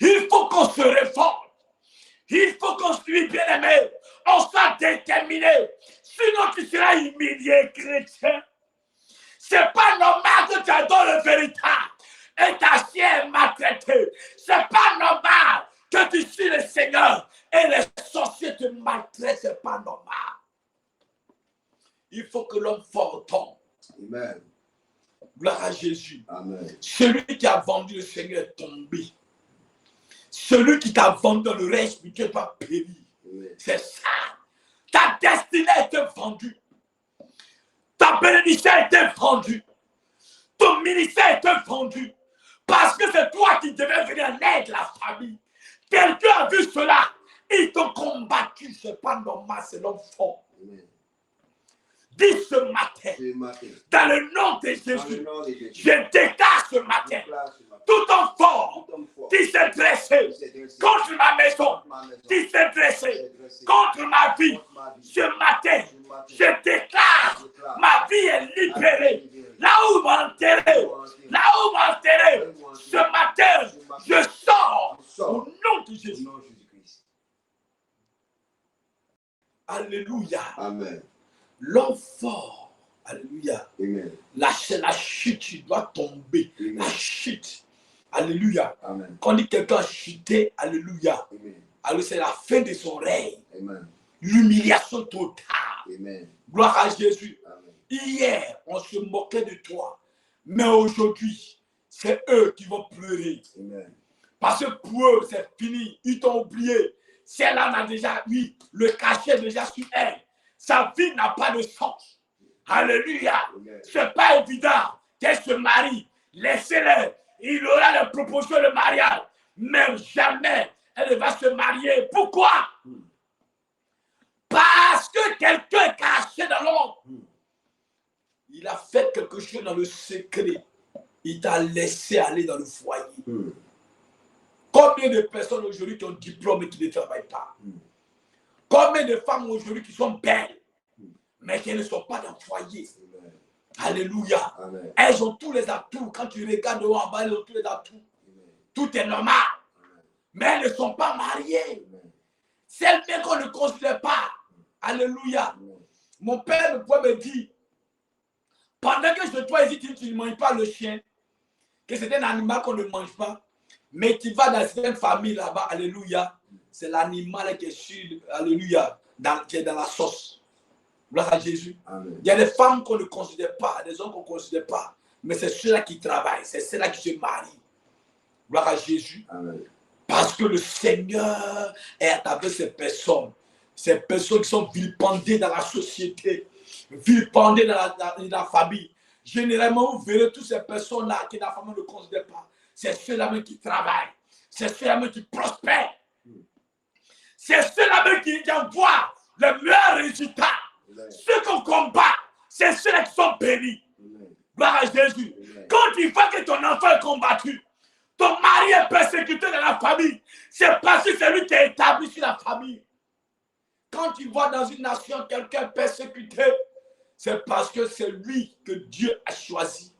Il faut qu'on se réforme. Il faut qu'on soit bien-aimé. On soit déterminé. Sinon, tu seras humilié, chrétien. C'est pas normal que tu adores le véritable et ta chair est maltraitée. C'est pas normal que tu suis le Seigneur et les sorciers te maltraitent. C'est pas normal. Il faut que l'homme fort tombe. Amen. Gloire à Jésus. Amen. Celui qui a vendu le Seigneur est tombé. Celui qui t'a vendu dans le reste spirituel va périr. C'est ça. Ta destinée a été vendue. Ta bénédiction a été vendue. Ton ministère a été vendu. Parce que c'est toi qui devais venir en aide la famille. Quelqu'un a vu cela. Ils t'ont combattu. C'est pas normal, c'est l'homme fort. Dis ce matin, dans le nom de Jésus, je déclare ce matin, tout homme fort qui s'est dressé contre ma maison, qui s'est dressé contre ma vie, ce matin, je déclare, ma vie est libérée. Là où m'enterrer, ce matin, je sors au nom de Jésus. Alléluia. Amen. L'homme fort, alléluia. Amen. La chute, tu dois tomber. Amen. La chute, alléluia. Amen. Quand on dit quelqu'un a chuté, alléluia. Amen. Alors c'est la fin de son règne. Amen. L'humiliation totale. Amen. Gloire à Jésus. Amen. Hier, on se moquait de toi. Mais aujourd'hui, c'est eux qui vont pleurer. Amen. Parce que pour eux, c'est fini. Ils t'ont oublié. Celle-là a déjà, oui, le cachet déjà sur elle. Sa vie n'a pas de sens. Alléluia. Ce n'est pas évident qu'elle se marie. Laissez-le. Il aura les propositions de mariage. Mais jamais elle ne va se marier. Pourquoi? Parce que quelqu'un est caché dans l'ombre. Il a fait quelque chose dans le secret. Il t'a laissé aller dans le foyer. Combien de personnes aujourd'hui qui ont diplôme et qui ne travaillent pas? Combien de femmes aujourd'hui qui sont belles, mais qui ne sont pas dans le foyer? Alléluia. Amen. Elles ont tous les atouts. Quand tu regardes de haut en bas, elles ont tous les atouts. Amen. Tout est normal. Mais elles ne sont pas mariées. Celles-mêmes qu'on ne considère pas. Alléluia. Mon père me dit, pendant que je dois hésiter, tu ne manges pas le chien, que c'est un animal qu'on ne mange pas, mais tu vas dans certaines familles là-bas, alléluia, c'est l'animal qui est sur, alléluia, qui est dans la sauce. Gloire à Jésus. Amen. Il y a des femmes qu'on ne considère pas, des hommes qu'on ne considère pas, mais c'est ceux-là qui travaillent, c'est ceux-là qui se marient. Gloire à Jésus. Amen. Parce que le Seigneur est avec ces personnes qui sont vilipendées dans la société, vilipendées dans la famille. Généralement, vous verrez toutes ces personnes-là qui la famille ne considère pas. C'est ceux-là même qui travaillent, c'est ceux-là même qui prospèrent. C'est ceux-là même qui envoient les meilleurs résultats. Ceux qu'on combat, c'est ceux-là qui sont bénis. Gloire à Jésus. Quand tu vois que ton enfant est combattu, ton mari est persécuté dans la famille, c'est parce que c'est lui qui est établi sur la famille. Quand tu vois dans une nation quelqu'un persécuté, c'est parce que c'est lui que Dieu a choisi.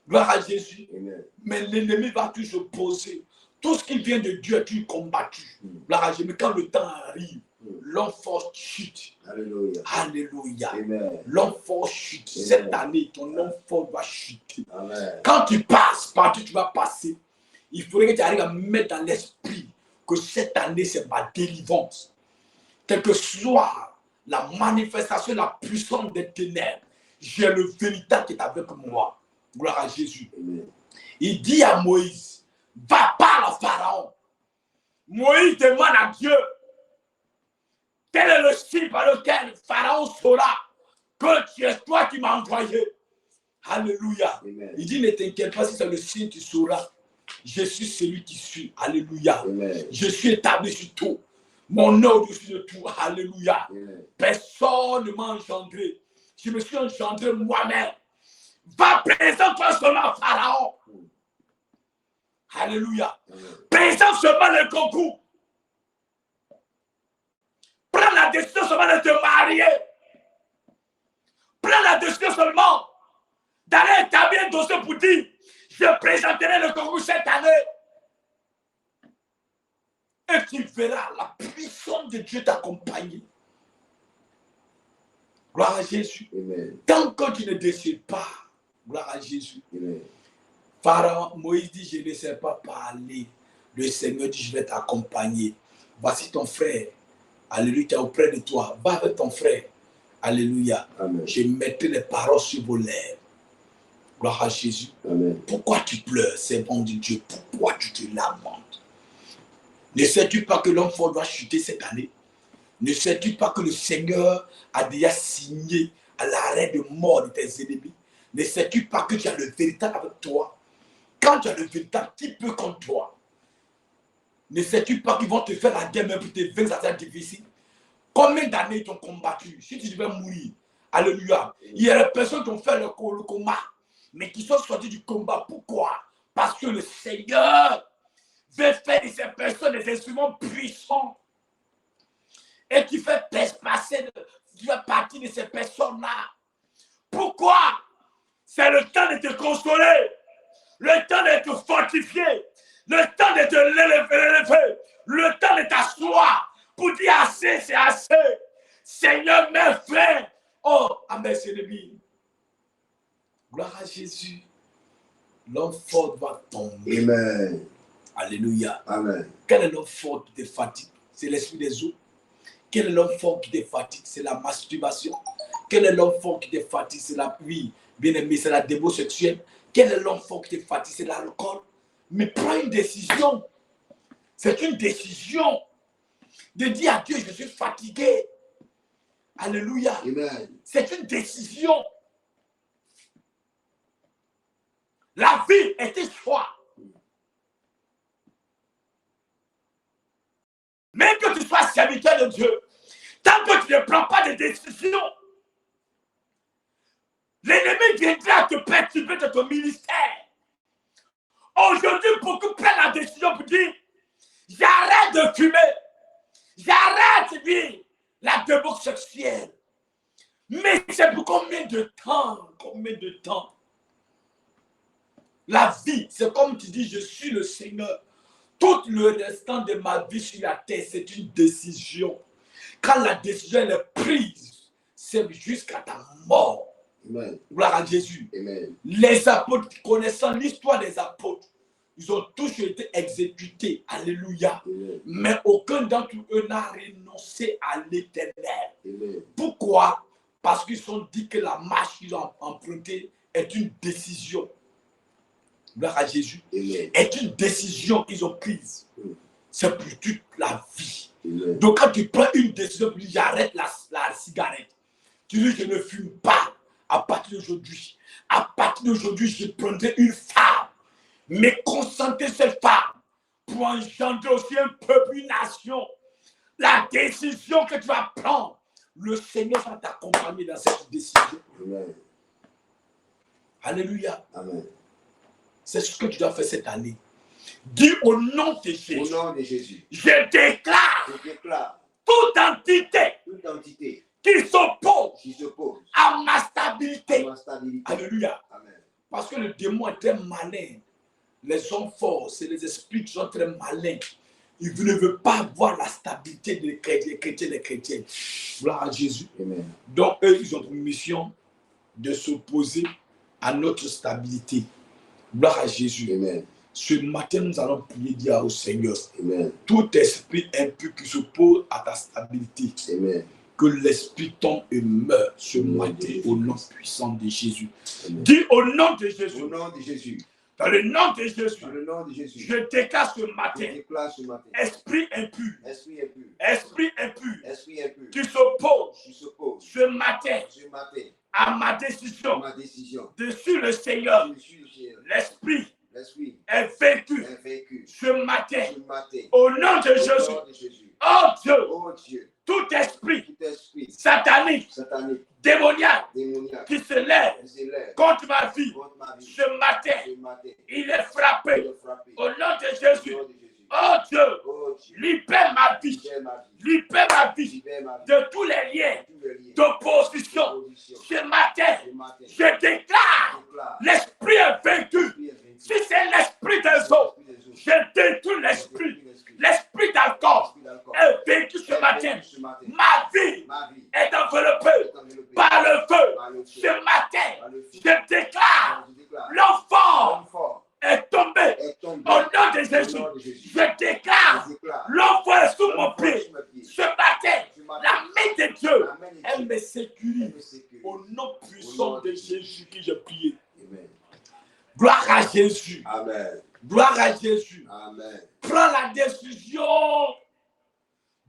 Gloire à Jésus. Amen. Mais l'ennemi va toujours poser. Tout ce qui vient de Dieu est toujours combattu. Gloire à Jésus. Mais quand le temps arrive, l'homme fort chute. Alléluia. Alléluia. Amen. L'homme fort chute. Amen. Cette année, ton homme fort va chuter. Amen. Quand tu passes, partout tu vas passer, il faudrait que tu arrives à mettre dans l'esprit que cette année, c'est ma délivrance. Quelle que soit la manifestation la puissante des ténèbres, j'ai le véritable qui est avec moi. Gloire à Jésus. Amen. Il dit à Moïse, va par le Pharaon. Moïse demande à Dieu, quel est le signe par lequel Pharaon saura que tu es toi qui m'as envoyé. Alléluia. Amen. Il dit, ne t'inquiète pas, si c'est le signe, tu sauras. Je suis celui qui suis. Alléluia. Amen. Je suis établi sur tout. Mon nom au-dessus de tout. Alléluia. Amen. Personne ne m'a engendré. Je me suis engendré moi-même. Va présenter seulement Pharaon. Alléluia. Présente seulement le concours. Prends la décision seulement de te marier. Prends la décision seulement d'aller établir un dossier pour dire je présenterai le concours cette année. Et tu verras la puissance de Dieu t'accompagner. Gloire à Jésus. Amen. Tant que tu ne décides pas, gloire à Jésus. Amen. Pharaon, Moïse dit, je ne sais pas parler. Le Seigneur dit, je vais t'accompagner. Voici ton frère. Alléluia, tu es auprès de toi. Va avec ton frère. Alléluia. Amen. Je mettrai les paroles sur vos lèvres. Gloire à Jésus. Amen. Pourquoi tu pleures, servant de Dieu? Pourquoi tu te lamentes? Ne sais-tu pas que l'homme fort doit chuter cette année? Ne sais-tu pas que le Seigneur a déjà signé à l'arrêt de mort de tes ennemis? Ne sais-tu pas que tu as le véritable avec toi? Quand tu as le véritable, qui peut contre toi? Ne sais-tu pas qu'ils vont te faire la guerre même pour te vaincre, ça sera difficile? Combien d'années ils t'ont combattu? Si tu devais mourir, alléluia. Il y a des personnes qui ont fait le combat, mais qui sont sortis du combat. Pourquoi? Parce que le Seigneur veut faire de ces personnes des instruments puissants. Et qui fait passer, qui fait partie de ces personnes-là. Pourquoi? C'est le temps de te consoler, le temps de te fortifier, le temps de te l'élever, le temps de t'asseoir pour dire assez, c'est assez. Seigneur, mes frères. Oh, amen, c'est le bien. Gloire à Jésus. L'homme fort va tomber. Amen. Alléluia. Amen. Quel est l'homme fort qui te fatigue? C'est l'esprit des eaux. Quel est l'homme fort qui te fatigue? C'est la masturbation. Quel est l'homme fort qui te fatigue? C'est la pluie. Bien aimé, c'est la démo sexuelle. Quel est l'homme fort qui te fatigue? C'est l'alcool. Mais prends une décision. C'est une décision de dire à Dieu, je suis fatigué. Alléluia. Amen. C'est une décision. La vie est un choix. Même que tu sois serviteur de Dieu, tant que tu ne prends pas de décision, l'ennemi viendra te perturber de ton ministère. Aujourd'hui, beaucoup prennent la décision pour dire, j'arrête de fumer, j'arrête de dire la débourse sexuelle. Mais c'est pour combien de temps? Combien de temps? La vie, c'est comme tu dis, je suis le Seigneur. Tout le restant de ma vie sur la terre, c'est une décision. Quand la décision elle est prise, c'est jusqu'à ta mort. Amen. Gloire à Jésus. Amen. Les apôtres, connaissant l'histoire des apôtres, ils ont tous été exécutés. Alléluia. Amen. Mais aucun d'entre eux n'a renoncé à l'éternel. Amen. Pourquoi? Parce qu'ils ont dit que la marche qu'ils ont empruntée est une décision. Gloire à Jésus. Amen. Est une décision qu'ils ont prise. C'est pour toute la vie. Amen. Donc quand tu prends une décision, tu dis j'arrête la cigarette. Tu dis je ne fume pas à partir d'aujourd'hui. À partir d'aujourd'hui, je prendrai une femme. Mais concentrer cette femme pour engendrer aussi un peuple, une nation. La décision que tu vas prendre, le Seigneur va t'accompagner dans cette décision. Amen. Alléluia. Amen. C'est ce que tu dois faire cette année. Dis au nom de Jésus. Au nom de Jésus, Je déclare je déclare toute entité toute entité qui s'oppose qui s'oppose à ma à stabilité. ma stabilité. Alléluia. Amen. Parce que le démon est très malin. Les hommes forts, c'est les esprits qui sont très malins. Ils ne veulent pas voir la stabilité des chrétiens, des chrétiennes. Gloire à Jésus. Amen. Donc, eux, ils ont pour mission de s'opposer à notre stabilité. Gloire à Jésus. Amen. Ce matin, nous allons prier, dire au Seigneur, Amen. tout esprit impur qui s'oppose à ta stabilité, Amen. que l'esprit tombe et meurt ce Amen. matin au nom puissant de Jésus. Amen. Dis au nom de Jésus. Au nom de Jésus. Dans le nom de Jésus. Dans le nom de Jésus. Je déclare ce Je matin, déclare ce matin. esprit impur, Esprit impur. esprit impur, Esprit impur. qui s'oppose Qui s'oppose ce matin ce matin à ma à décision ma décision. dessus le Seigneur. Je suis le Seigneur. L'esprit L'esprit est vaincu est vaincu ce matin ce matin. au nom de Au Jésus. nom de Jésus. Oh Dieu, Oh Dieu, tout esprit tout esprit satanique, satanique, démoniaque démoniaque, qui se lève qui s'élève contre ma vie contre ma vie, ce matin, ce matin, il est il frappé est frappé. au nom de Au Jésus. nom de Jésus. Oh Dieu, Oh Dieu, libère ma vie, libère ma vie, libère ma vie libère ma vie de tous les liens tous les liens d'opposition. d'opposition. Ce matin, Ce matin, je déclare, déclare l'esprit est vaincu. l'esprit est vaincu. Si c'est l'esprit des eaux, je détruis l'esprit. L'esprit d'alcool est vaincu ce matin. Ma vie Ma vie est enveloppée est enveloppée par le feu. par le feu. Ce matin, Par le feu. je déclare, Je déclare, l'enfant l'homme fort est tombé. est tombé. Au nom de Au Jésus, nom de Jésus. je déclare, Je déclare, l'enfant est sous mon l'homme fort est pied. sous mes pieds. Ce matin, Ce matin, la main de Dieu, la main de elle Dieu, me sécurise. elle me sécurise. Au nom puissant de Jésus que j'ai prié. Amen. Gloire à Jésus. Amen. Gloire à Jésus. Amen. Prends la décision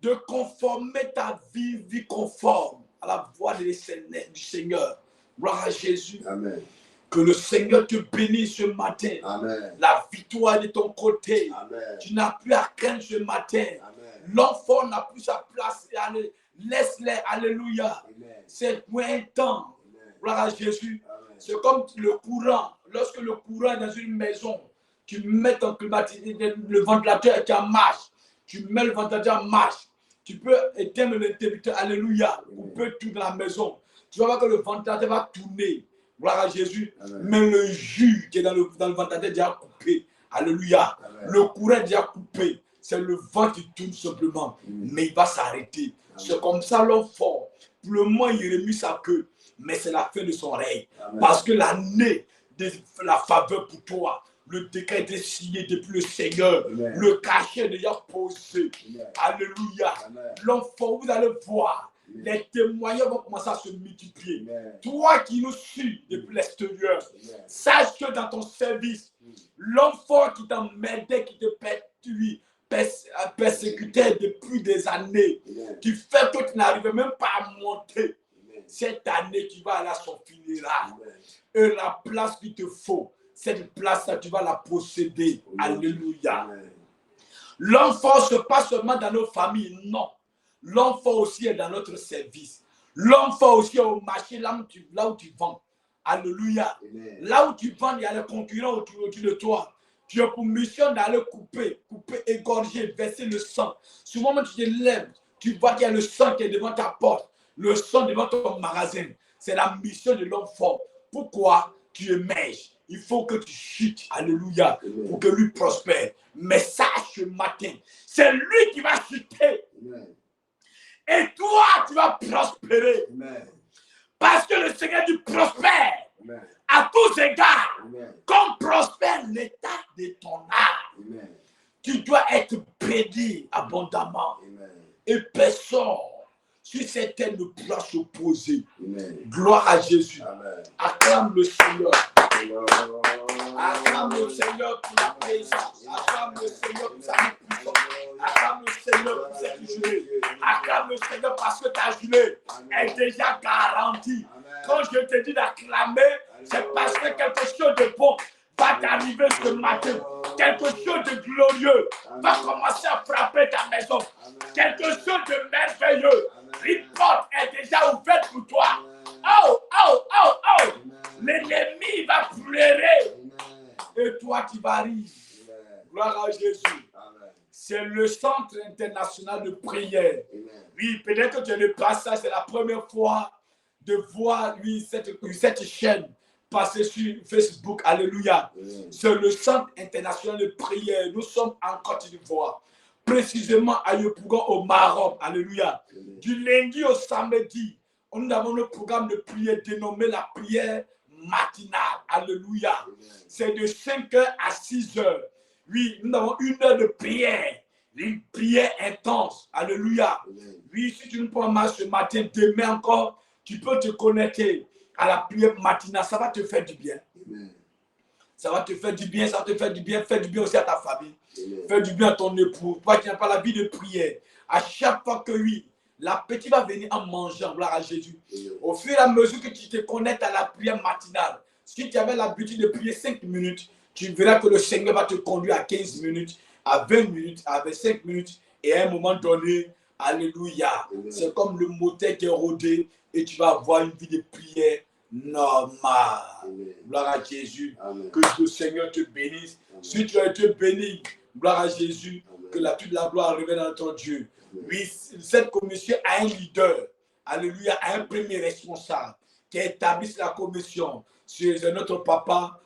de conformer ta vie conforme à la voix du Seigneur. Gloire à Jésus. Amen. Que le Seigneur te bénisse ce matin. Amen. La victoire est de ton côté. Amen. Tu n'as plus à craindre ce matin. Amen. L'enfant n'a plus sa place. Allez, laisse-les. Alléluia. Amen. C'est pour un temps. Amen. Gloire à Jésus. Amen. C'est comme le courant. Lorsque le courant est dans une maison, tu mets ton climatiseur, le ventilateur est en marche. Tu mets le ventilateur en marche. Tu peux éteindre l'interrupteur. Alléluia. Couper tout dans la maison. Tu vas voir que le ventilateur va tourner. Gloire à Jésus. Amen. Mais le jus qui est dans le ventilateur est déjà coupé. Alléluia. Amen. Le courant est déjà coupé. C'est le vent qui tourne simplement. Amen. Mais il va s'arrêter. C'est comme ça l'homme fort. Pour le moment, il remet sa queue. Mais c'est la fin de son règne. Amen. Parce que l'année de la faveur pour toi, le décret est signé depuis le Seigneur. Amen. Le cachet est déjà posé. Amen. Alléluia. Amen. L'enfant, vous allez voir, Amen. les témoignages vont commencer à se multiplier. Amen. Toi qui nous suis depuis l'extérieur, Amen. sache que dans ton service, l'enfant qui t'emmerdait, qui te persécutait depuis des années, Amen. qui fait que tu n'arrivais même pas à monter, Amen. cette année, tu vas aller à son funérail. Amen. Et la place qu'il te faut, cette place-là, tu vas la posséder. Alléluia. Amen. L'enfant se passe seulement dans nos familles, non. L'enfant aussi est dans notre service. L'enfant aussi est au marché, là où tu vends. Alléluia. Amen. Là où tu vends, il y a les concurrents autour de toi. Tu as pour mission d'aller couper, égorger, verser le sang. Souvent, quand tu te lèves, tu vois qu'il y a le sang qui est devant ta porte, le sang devant ton magasin. C'est la mission de l'homme fort. Pourquoi tu émerges? Il faut que tu chutes, alléluia, pour que lui prospère. Mais sache ce matin, c'est lui qui va chuter. Amen. Et toi, tu vas prospérer. Amen. Parce que le Seigneur dit prospère Amen. à tous égards. Amen. Comme prospère l'état de ton âme. Amen. Tu dois être béni abondamment. Amen. Et personne sur cette terre ne pourra s'opposer. Amen. Gloire à Jésus. Amen. Acclame le Seigneur. Lord. Acclame le Seigneur pour la présence. Acclame le Seigneur pour sa puissance. Acclame le Seigneur pour cette journée. Acclame le Seigneur parce que ta journée est déjà garantie. Quand je te dis d'acclamer, c'est parce que quelque chose de bon va t'arriver ce matin. Quelque chose de glorieux va commencer à frapper ta maison. Quelque chose de merveilleux. Une porte est déjà ouverte pour toi. Oh, oh, oh, oh. L'ennemi va pleurer. Et toi, tu vas rire. Gloire à Jésus. c'est le Centre international de prière. Amen. Oui, peut-être que tu es le passage, c'est la première fois de voir cette chaîne passer sur Facebook. Alléluia. Amen. C'est le Centre international de prière. Nous sommes en Côte d'Ivoire, précisément à Yopougon au Maroc. Alléluia. Amen. Du lundi au samedi, nous avons le programme de prière dénommé la prière matinale. Alléluia. Amen. C'est de 5h à 6h. Oui, nous avons 1 heure de prière. Une prière intense. Alléluia. Amen. Oui, si tu ne prends pas ce matin, demain encore, tu peux te connecter à la prière matinale. Ça va te faire du bien. Amen. Ça va te faire du bien, ça va te faire du bien. Fais du bien aussi à ta famille. Amen. Fais du bien à ton époux. Toi qui n'as pas la vie de prière. À chaque fois que oui, la petite va venir en mangeant, gloire à Jésus. Amen. Au fur et à mesure que tu te connectes à la prière matinale, si tu avais l'habitude de prier 5 minutes, tu verras que le Seigneur va te conduire à 15 minutes, à 20 minutes, à 25 minutes. Et à un moment donné, alléluia, Amen. c'est comme le moteur qui est rodé et tu vas avoir une vie de prière normale. Amen. Gloire à Jésus. Amen. Que le Seigneur te bénisse. Amen. Si tu as été béni, gloire à Jésus, Amen. que toute la gloire revienne à notre Dieu. Amen. Oui, cette commission a un leader, alléluia, a un premier responsable qui a établi la commission. C'est notre papa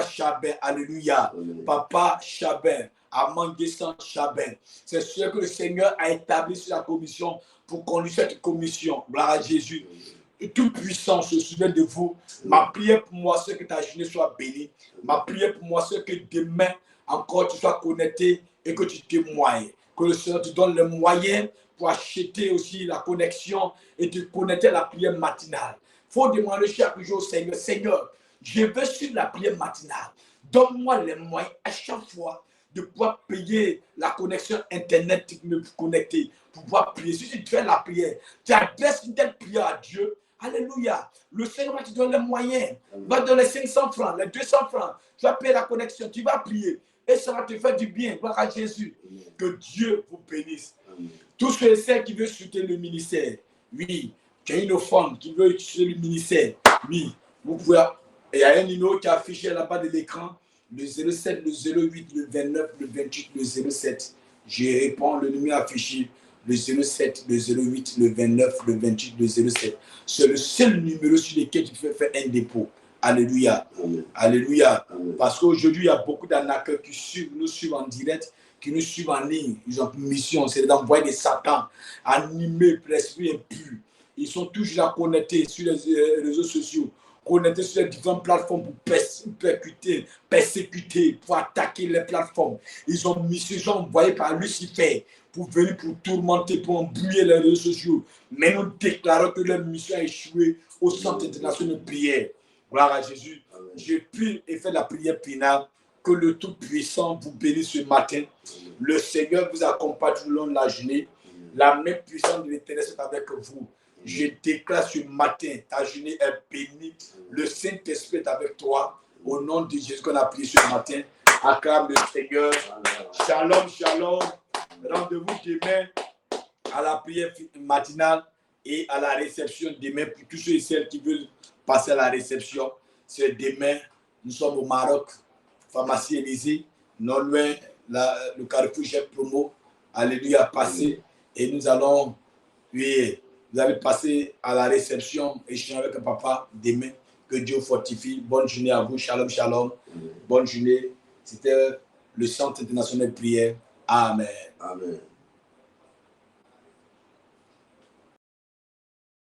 Chabin, alléluia. Amen. Papa Chabin, Amanguessan Chabin. C'est ce que le Seigneur a établi sur la commission pour conduire cette commission. Gloire à Jésus. Et tout puissant se souvient de vous. Ma prière pour moi, c'est que ta journée soit bénie. Ma prière pour moi, c'est que demain encore tu sois connecté et que tu témoignes. Que le Seigneur te donne les moyens pour acheter aussi la connexion et te connecter à la prière matinale. Il faut demander chaque jour au Seigneur, Seigneur, je veux suivre la prière matinale. Donne-moi les moyens à chaque fois de pouvoir payer la connexion Internet, me connecter, pour pouvoir prier. Si tu fais la prière, tu adresses une telle prière à Dieu, alléluia. Le Seigneur va te donner les moyens. Il va te donner les 500 francs, les 200 francs. Tu vas payer la connexion, tu vas prier. Et ça va te faire du bien. Gloire à Jésus. Amen. Que Dieu vous bénisse. Amen. Tous ceux et celles qui veulent soutenir le ministère, oui, tu as une femme qui veut utiliser le ministère, oui, vous pouvez. Il y a un numéro qui est affiché là-bas de l'écran, le 07, le 08, le 29, le 28, le 07. Je réponds le numéro affiché, le 07, le 08, le 29, le 28, le 07. C'est le seul numéro sur lequel tu peux faire un dépôt. Alléluia. Amen. Alléluia. Amen. Parce qu'aujourd'hui, il y a beaucoup d'arnaqueurs qui nous suivent en direct, qui nous suivent en ligne. Ils ont une mission, c'est d'envoyer des satans, animés, l'esprit impur. Ils sont toujours là connectés sur les réseaux sociaux, connectés sur les différentes plateformes pour persécuter, pour attaquer les plateformes. Ils ont une mission envoyée par Lucifer pour venir pour tourmenter, pour embrouiller les réseaux sociaux. Mais nous déclarons que leur mission a échoué au Centre international de prière. Gloire à Jésus. Amen. Je prie et fais la prière finale. Que le Tout-Puissant vous bénisse ce matin. Le Seigneur vous accompagne tout le long de la journée. La main puissante de l'Éternel est avec vous. Je déclare ce matin, ta journée est bénie. Le Saint-Esprit est avec toi. Au nom de Jésus qu'on a prié ce matin. Acclame le Seigneur. Shalom, shalom. Rendez-vous demain à la prière matinale et à la réception demain pour tous ceux et celles qui veulent passer à la réception. C'est demain. Nous sommes au Maroc, pharmacie Élysée, non loin le carrefour Chef Promo. Alléluia, passer. Et nous allons, oui, vous allez passer à la réception, échanger avec le papa demain. Que Dieu fortifie. Bonne journée à vous. Shalom, shalom. Bonne journée. C'était le Centre international de prière. Amen. Amen.